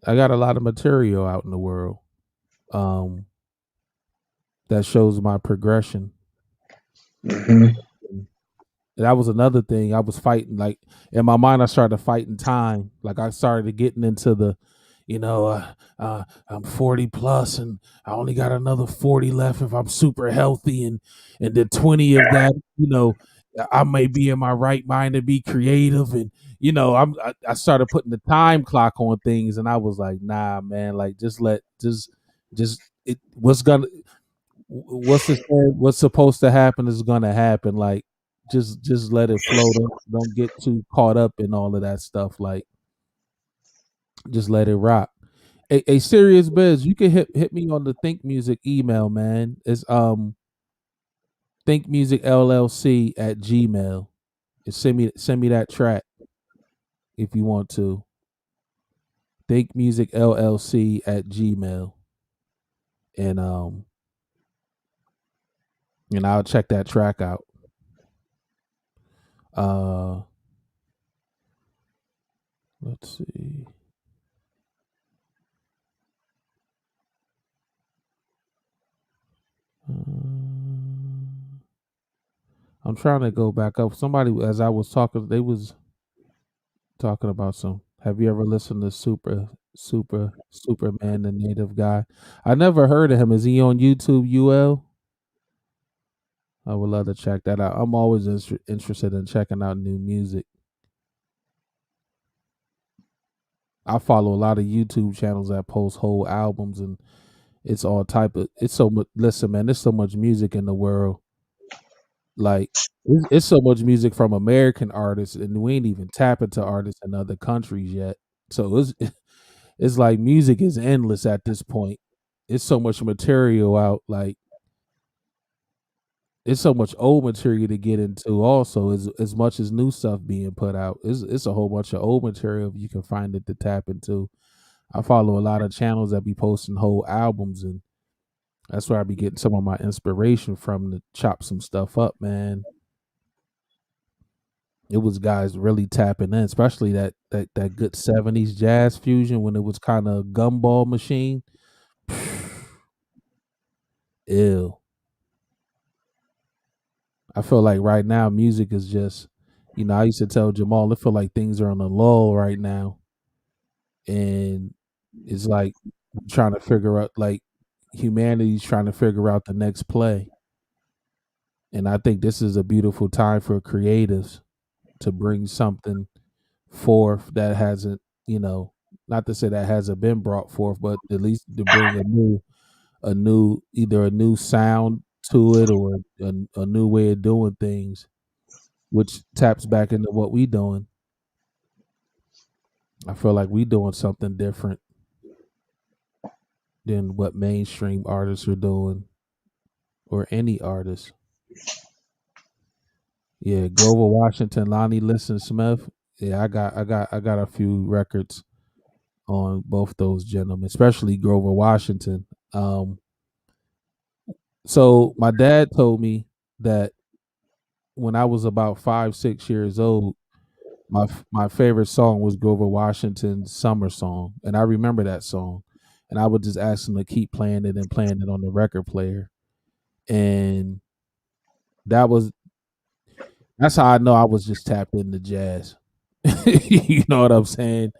I got a lot of material out in the world that shows my progression. Mm-hmm. That was another thing. I was fighting, like, in my mind I started fighting time. Like, I started getting into the I'm 40 plus and I only got another 40 left if I'm super healthy, and then 20 of that, I may be in my right mind to be creative, and I started putting the time clock on things, and I was like, nah, man, like, what's supposed to happen is gonna happen. Like, just let it flow. Don't get too caught up in all of that stuff. Like, just let it rock. A serious biz, you can hit me on the Think Music email, man. It's thinkmuzicllc at gmail. And send me that track if you want to. thinkmuzicllc at gmail. And I'll check that track out. Let's see. I'm trying to go back up. Somebody, as I was talking, they was talking about some. Have you ever listened to Superman, the Native Guy? I never heard of him. Is he on YouTube, UL? I would love to check that out. I'm always interested in checking out new music. I follow a lot of YouTube channels that post whole albums, and it's all type of. It's so much. Listen, man, there's so much music in the world. Like, it's so much music from American artists, and we ain't even tap into artists in other countries yet. So it's like music is endless at this point. It's so much material out. Like, it's so much old material to get into. Also, as much as new stuff being put out, it's a whole bunch of old material you can find it to tap into. I follow a lot of channels that be posting whole albums, and that's where I be getting some of my inspiration from to chop some stuff up, man. It was guys really tapping in, especially that good 70s jazz fusion when it was kind of gumball machine. Ew. I feel like right now music is just, I used to tell Jamal, I feel like things are on a lull right now. And it's like trying to figure out, like, humanity's trying to figure out the next play. And I think this is a beautiful time for creatives to bring something forth that hasn't, not to say that hasn't been brought forth, but at least to bring either a new sound to it, or a new way of doing things, which taps back into what we doing. I feel like we doing something different than what mainstream artists are doing, or any artist. Yeah, Grover Washington, Lonnie Liston Smith. Yeah, I got a few records on both those gentlemen, especially Grover Washington. So my dad told me that when I was about 5-6 years old, my favorite song was Grover Washington's Summer Song, and I remember that song. And I would just ask him to keep playing it on the record player, and that's how I know I was just tapped into jazz. You know what I'm saying?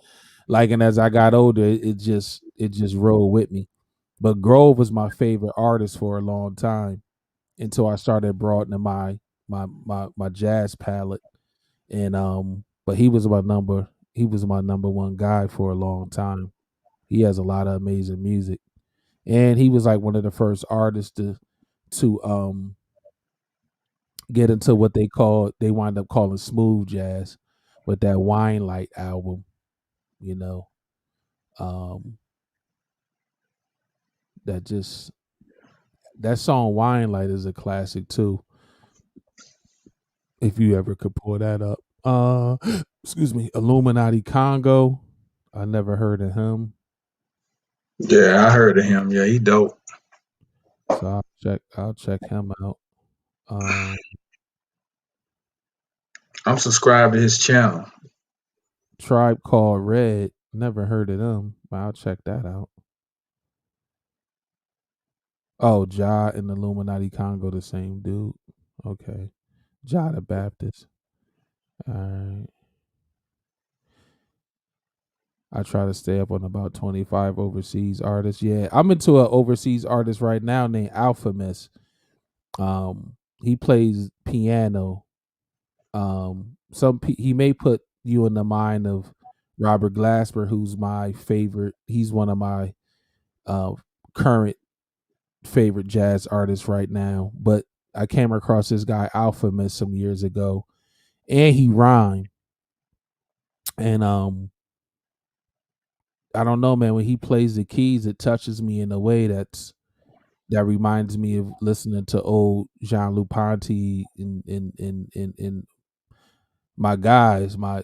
Like, and as I got older, it just rolled with me. But Grove was my favorite artist for a long time, until I started broadening my jazz palette. And but he was my number one guy for a long time. He has a lot of amazing music, and he was like one of the first artists to get into what they wind up calling smooth jazz, with that Wine Light album. That song Wine Light is a classic too, if you ever could pull that up. excuse me, Illuminati Congo. I never heard of him. Yeah, I heard of him. Yeah, he dope. So I'll check him out. I'm subscribed to his channel. Tribe Called Red. Never heard of them, but I'll check that out. Oh, Ja and Illuminati Congo, the same dude. Okay. Ja the Baptist. All right. I try to stay up on about 25 overseas artists. Yeah, I'm into an overseas artist right now named Alphamus. He plays piano. He may put you in the mind of Robert Glasper, who's my favorite. He's one of my current favorite jazz artists right now. But I came across this guy Alphamus some years ago, and he rhymed. And I don't know, man. When he plays the keys, it touches me in a way that reminds me of listening to old Jean-Luc Ponty and my guys, my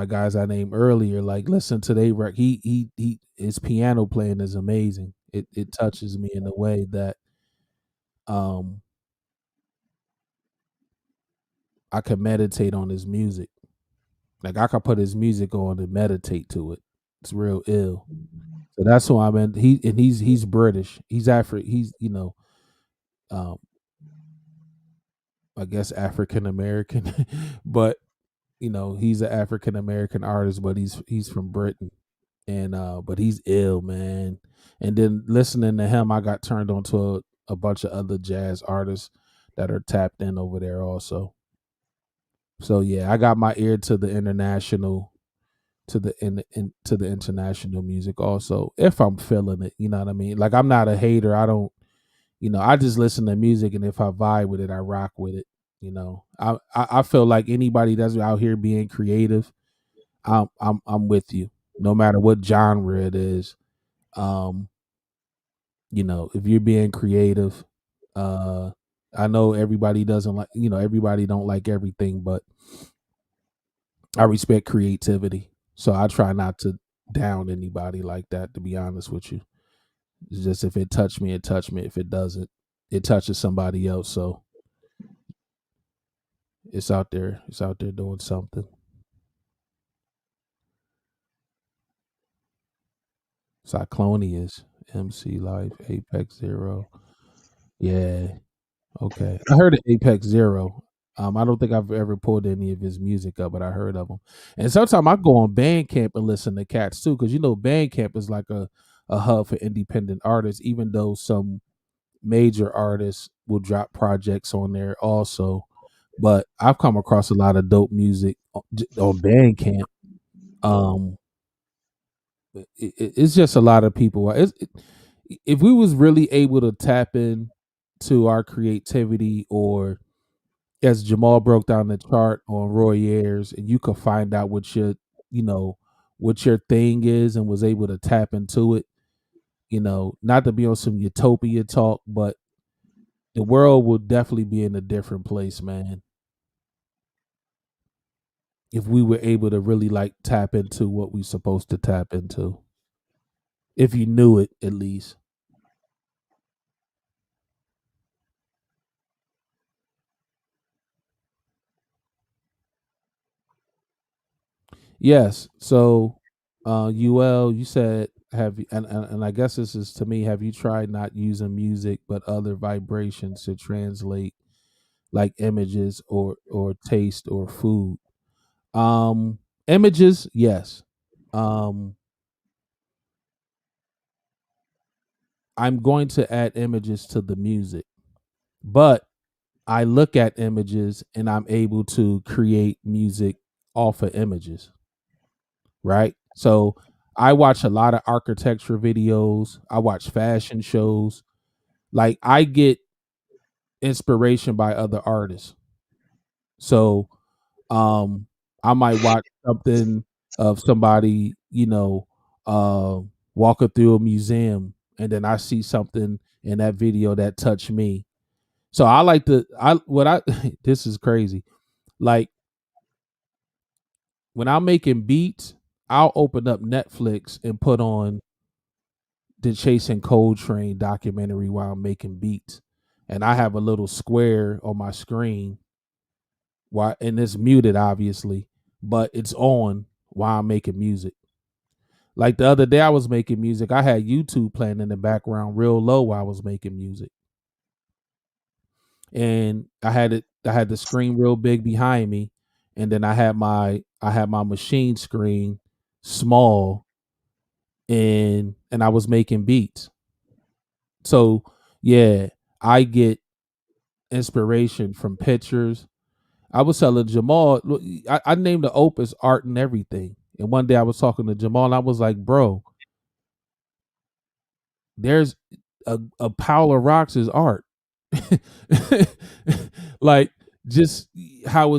guys I named earlier. Like, listen to they record. He his piano playing is amazing. It touches me in a way that I can meditate on his music. Like, I could put his music on and meditate to it. It's real ill. So that's who I'm in. He's British. He's He's I guess African American, but he's an African American artist, but he's from Britain, and but he's ill, man. And then listening to him, I got turned on to a bunch of other jazz artists that are tapped in over there also. So yeah, I got my ear to the international, to the international music also, if I'm feeling it. You know what I mean? Like, I'm not a hater. I don't, I just listen to music, and if I vibe with it, I rock with it. I feel like anybody that's out here being creative, I'm with you, no matter what genre it is. If you're being creative, I know everybody doesn't like, everybody don't like everything, but I respect creativity. So I try not to down anybody like that, to be honest with you. It's just, if it touched me, it touched me. If it doesn't, it touches somebody else. So it's out there. It's out there doing something. Cyclonius, MC Life, Apex Zero. Yeah. Okay. I heard of Apex Zero. I don't think I've ever pulled any of his music up, but I heard of him. And sometimes I go on Bandcamp and listen to cats too, because Bandcamp is like a hub for independent artists, even though some major artists will drop projects on there also. But I've come across a lot of dope music on Bandcamp. It's just a lot of people. If we was really able to tap in to our creativity, or as Jamal broke down the chart on Roy Ayers, and you could find out what your thing is, and was able to tap into it, not to be on some utopia talk, but the world will definitely be in a different place, man. If we were able to really tap into what we're supposed to tap into. If you knew it, at least. Yes. So, UL, you said, have you, and I guess this is to me, have you tried not using music but other vibrations to translate like images or taste or food? Images, yes. I'm going to add images to the music, but I look at images and I'm able to create music off of images. Right? So I watch a lot of architecture videos. I watch fashion shows. Like, I get inspiration by other artists. So I might watch something of somebody, walking through a museum, and then I see something in that video that touched me. So I like to this is crazy. Like, when I'm making beats, I'll open up Netflix and put on the Chasing Coltrane documentary while I'm making beats. And I have a little square on my screen and it's muted obviously, but it's on while I'm making music. Like the other day I was making music, I had YouTube playing in the background real low while I was making music. And I had the screen real big behind me, and then I had my machine screen small, and I was making beats. So yeah, I get inspiration from pictures. I was telling Jamal, look, I named the opus Art and Everything. And one day I was talking to Jamal and I was like, bro, there's a pile of rocks is art. Like just how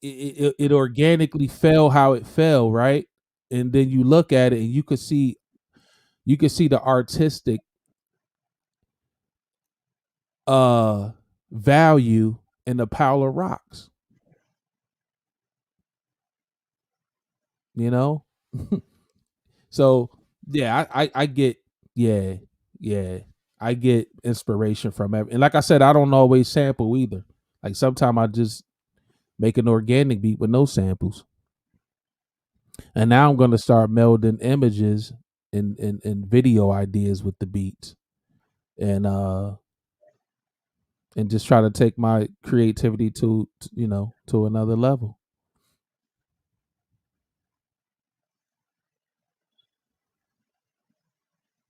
it organically fell how it fell, right? And then you look at it and you could see the artistic value in a pile of rocks. You know? So yeah, I get I get inspiration from and like I said, I don't always sample either. Like sometimes I just make an organic beat with no samples. And now I'm gonna start melding images and video ideas with the beats. And just try to take my creativity to another level.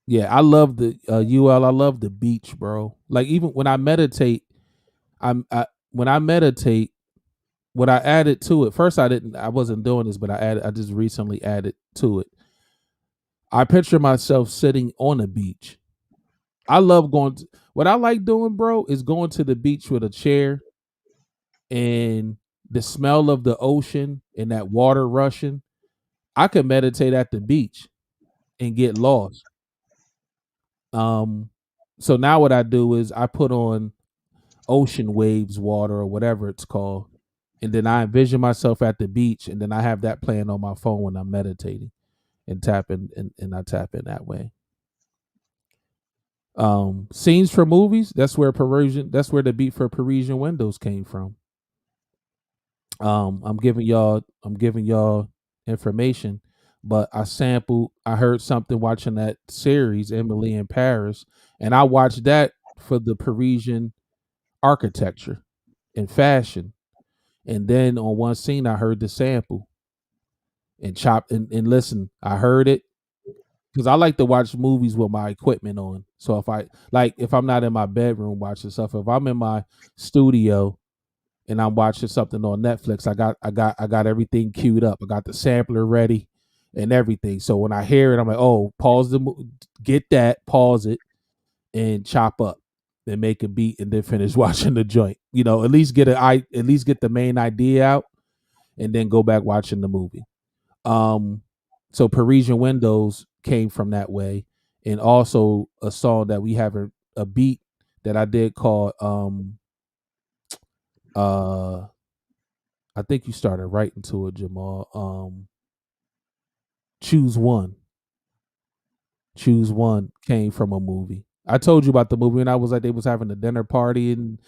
Yeah, I love the UL. I love the beach, bro. Like even when I meditate, when I meditate, what I added to it. First, I wasn't doing this, but I just recently added to it. I picture myself sitting on a beach. I love what I like doing, bro, is going to the beach with a chair and the smell of the ocean and that water rushing. I could meditate at the beach and get lost. So now what I do is I put on ocean waves water or whatever it's called, and then I envision myself at the beach, and then I have that playing on my phone when I'm meditating and tapping and I tap in that way. Scenes from movies, that's where the beat for Parisian Windows came from. I'm giving y'all information, but I heard something watching that series, Emily in Paris, and I watched that for the Parisian architecture and fashion. And then on one scene I heard the sample and chopped and listen, I heard it because I like to watch movies with my equipment on. So if I'm not in my bedroom watching stuff, if I'm in my studio and I'm watching something on Netflix, I got everything queued up. I got the sampler ready and everything. So when I hear it, I'm like, oh, get that, pause it, and chop up and make a beat, and then finish watching the joint. At least get the main idea out, and then go back watching the movie. So Parisian Windows came from that way, and also a song that we have a beat that I did called I think you started writing to it, Jamal. Choose One. Choose One came from a movie. I told you about the movie, and I was like, they was having a dinner party, and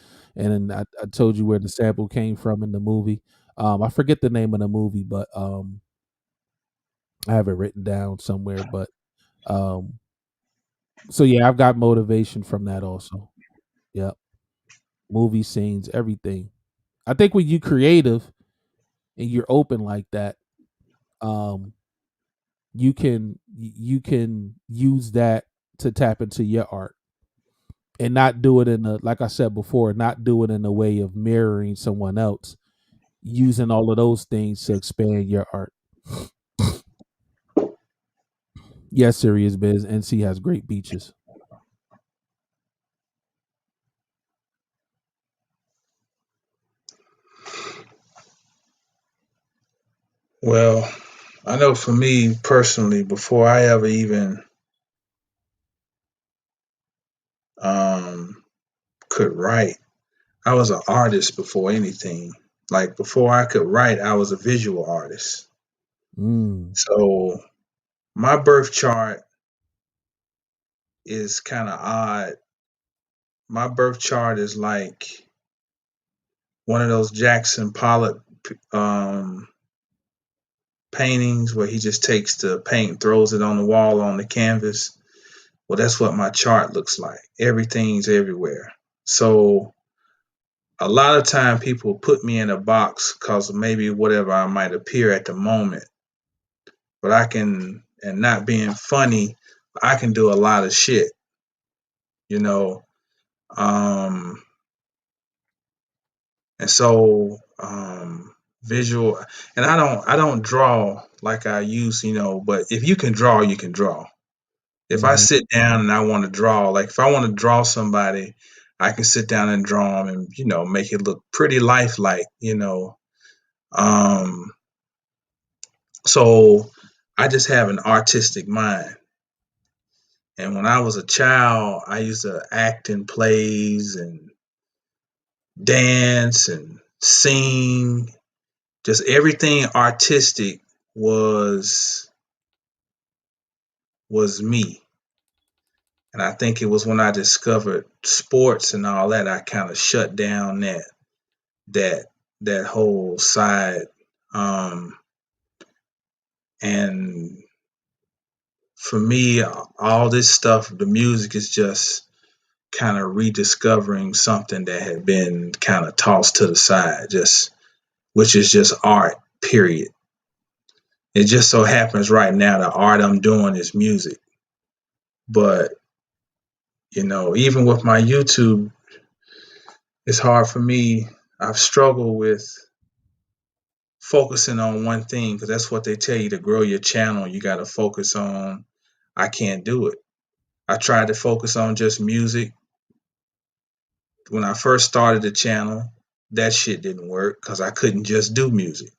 I told you where the sample came from in the movie. I forget the name of the movie, but I have it written down somewhere. But so yeah, I've got motivation from that also. Yep. Movie scenes, everything. I think when you creative and you're open like that, you can use that to tap into your art and not do it like I said before, not do it in a way of mirroring someone else, using all of those things to expand your art. Yes, Serious Biz. NC has great beaches. Well, I know for me personally, before I ever even could write, I was an artist before anything. Like before I could write, I was a visual artist. So my birth chart is kind of odd. My birth chart is like one of those Jackson Pollock paintings where he just takes the paint and throws it on the wall on the canvas. Well, that's what my chart looks like. Everything's everywhere. So a lot of time people put me in a box because of maybe whatever I might appear at the moment. But I can, and not being funny, I can do a lot of shit, you know. And so visual, and I don't draw like I used, but if you can draw, you can draw. If I sit down and I want to draw, like if I want to draw somebody, I can sit down and draw them and, make it look pretty lifelike, So I just have an artistic mind. And when I was a child, I used to act in plays and dance and sing. Just everything artistic was me. And I think it was when I discovered sports and all that, I kind of shut down that whole side. And for me, all this stuff, the music is just kind of rediscovering something that had been kind of tossed to the side, which is just art, period. It just so happens right now the art I'm doing is music. But, even with my YouTube, it's hard for me. I've struggled with focusing on one thing because that's what they tell you to grow your channel. You got to focus on. I can't do it. I tried to focus on just music. When I first started the channel, that shit didn't work because I couldn't just do music.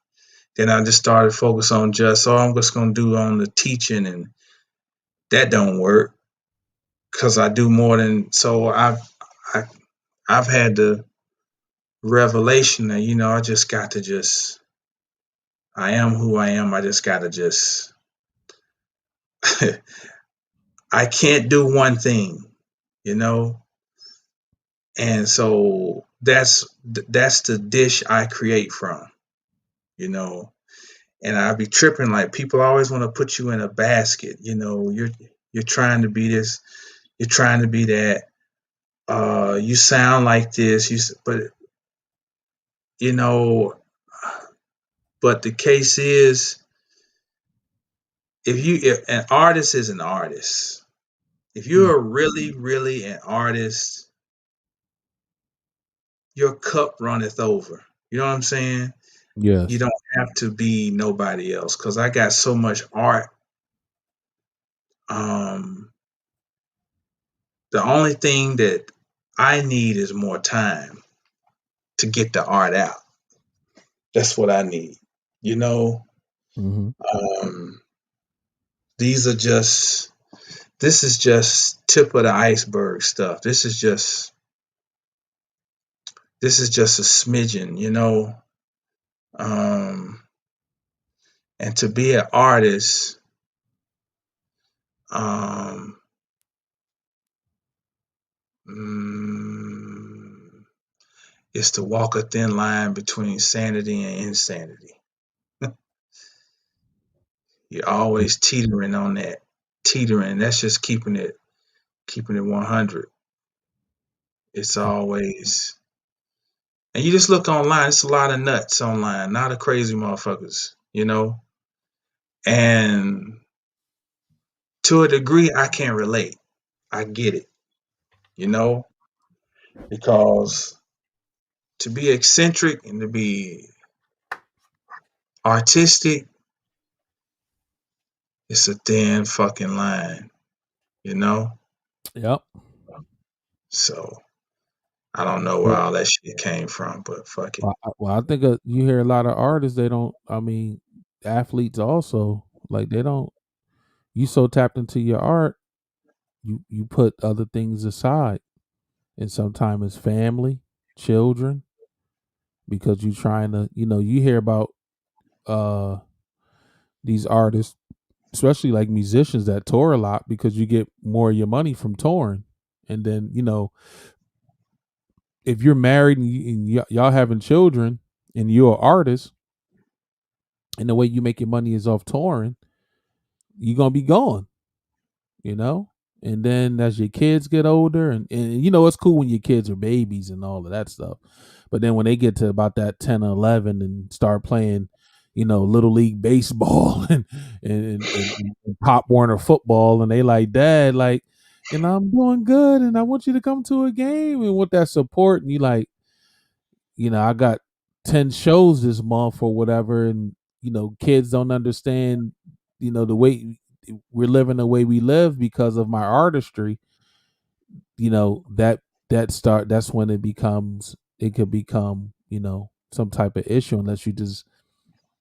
Then I just started focus on I'm just going to do on the teaching, and that don't work because I do more than, so I've had the revelation that, I just got to I am who I am. I just got to I can't do one thing, and so that's the dish I create from, and I be tripping, like people always want to put you in a basket, you're trying to be this, you're trying to be that, you sound like this, but the case is, if an artist is an artist, if you're really, really an artist, your cup runneth over. You know what I'm saying? Yes. You don't have to be nobody else because I got so much art. The only thing that I need is more time to get the art out. That's what I need. These are just, this is just tip of the iceberg stuff. This is just a smidgen, and to be an artist, is to walk a thin line between sanity and insanity. You're always teetering on that. Teetering, that's just keeping it 100. It's always, and you just look online, it's a lot of nuts online, not a crazy motherfuckers, and to a degree I can't relate. I get it, because to be eccentric and to be artistic, it's a thin fucking line, Yep. So I don't know where all that shit came from, but fuck it. Well, I think you hear a lot of artists, they don't, I mean, athletes also, like they don't, you so tapped into your art, you put other things aside. And sometimes it's family, children, because you trying to, you hear about these artists, especially like musicians that tour a lot, because you get more of your money from touring. And then, if you're married and y'all having children and you're an artist, and the way you make your money is off touring, you're gonna be gone, And then as your kids get older, and it's cool when your kids are babies and all of that stuff. But then when they get to about that 10 or 11 and start playing, little league baseball and Pop Warner football, and they like, Dad, like, I'm doing good, and I want you to come to a game and with that support, and you like, I got 10 shows this month or whatever, and kids don't understand, the way we're living the way we live because of my artistry. That's when it could become some type of issue, unless you just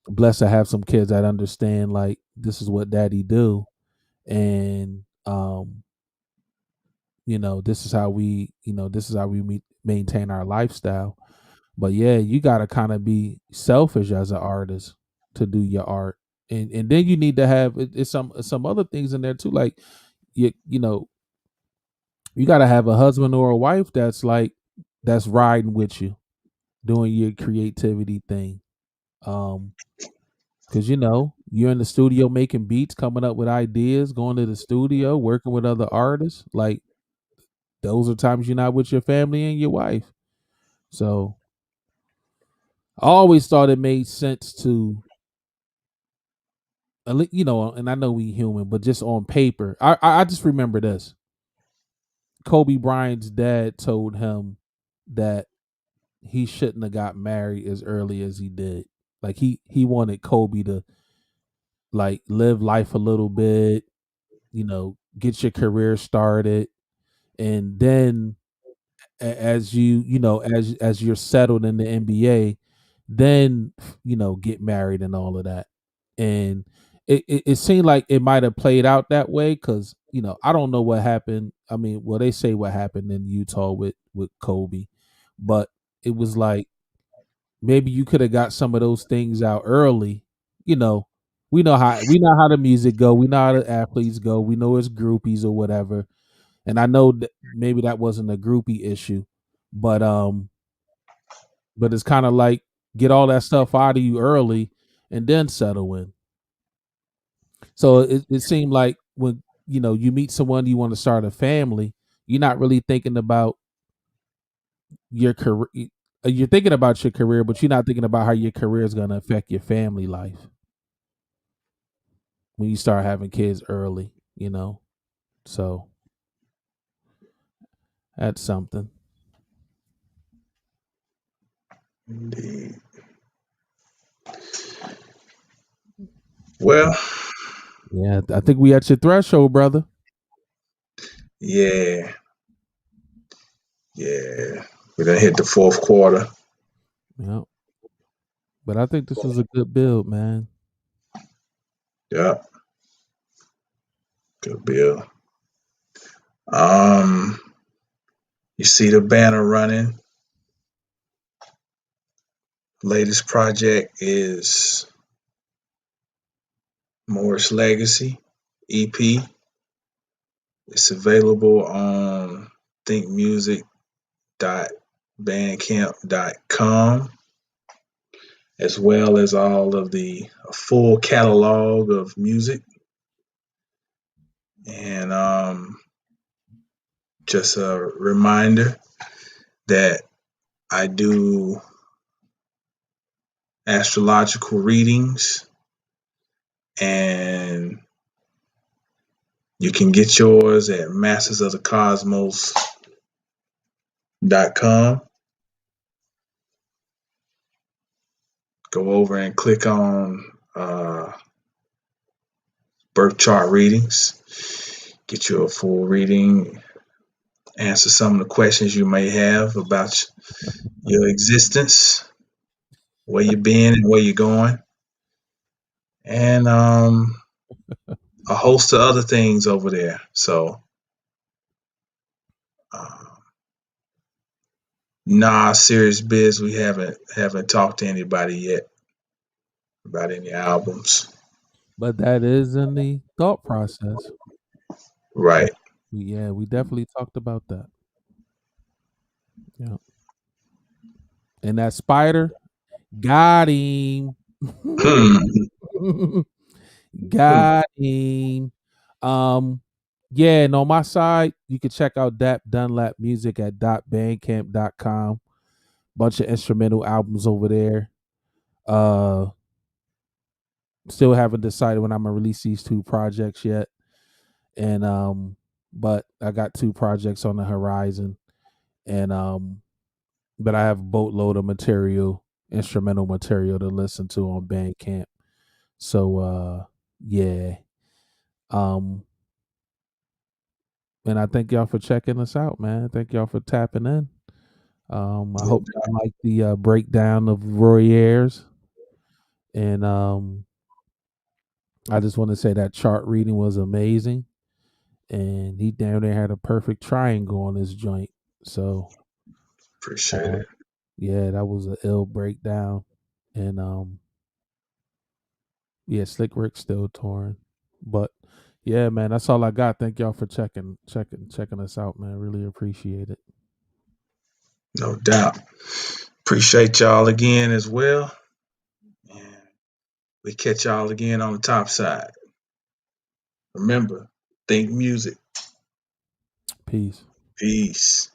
blessed to have some kids that understand, like, this is what daddy do, and this is how we maintain our lifestyle. But yeah, you got to kind of be selfish as an artist to do your art, and then you need to have it's some other things in there too, like you got to have a husband or a wife that's riding with you, doing your creativity thing. Because you're in the studio making beats, coming up with ideas, going to the studio, working with other artists. Like, those are times you're not with your family and your wife. So I always thought it made sense to, and I know we human, but just on paper, I just remember this. Kobe Bryant's dad told him that he shouldn't have got married as early as he did. Like, he wanted Kobe to, like, live life a little bit, get your career started, and then as as you're settled in the NBA, then get married and all of that. And it seemed like it might have played out that way, because I don't know what happened. I mean, well, they say what happened in Utah with Kobe, but it was like, maybe you could have got some of those things out early. We know how the music go, we know how the athletes go, we know it's groupies or whatever. And I know that maybe that wasn't a groupie issue, but it's kind of like, get all that stuff out of you early and then settle in. So it seemed like when you meet someone, you want to start a family, you're not really thinking about your career. You're thinking about your career, but you're not thinking about how your career is going to affect your family life when you start having kids early. So that's something. Indeed. Well, Yeah, I think we at your threshold, brother. yeah. We done hit the fourth quarter. Yeah. But I think this was a good build, man. Yeah. Good bill. You see the banner running. Latest project is Morris Legacy EP. It's available on thinkmusic.bandcamp.com, as well as all of the full catalog of music. And just a reminder that I do astrological readings, and you can get yours at mastersofthecosmos.com. Go over and click on birth chart readings. Get you a full reading. Answer some of the questions you may have about your existence, where you've been and where you're going, and a host of other things over there. So, serious biz. We haven't talked to anybody yet about any albums. But that is in the thought process. Right. We definitely talked about that. Yeah. And that spider got him. Got him. Yeah, and on my side, you can check out Dunlap music at .bandcamp.com. Bunch of instrumental albums over there. Still haven't decided when I'm gonna release these 2 projects yet. And but I got 2 projects on the horizon. And but I have a boatload of material, instrumental material to listen to on Bandcamp. So yeah. And I thank y'all for checking us out, man. Thank y'all for tapping in. I hope you like the breakdown of Roy Ayers. And I just want to say that chart reading was amazing. And he damn near had a perfect triangle on his joint. So Appreciate it. Yeah, that was an ill breakdown. And yeah, Slick Rick's still touring. But yeah, man, that's all I got. Thank y'all for checking us out, man. Really appreciate it. No doubt. Appreciate y'all again as well. And we catch y'all again on the top side. Remember, think music. Peace. Peace.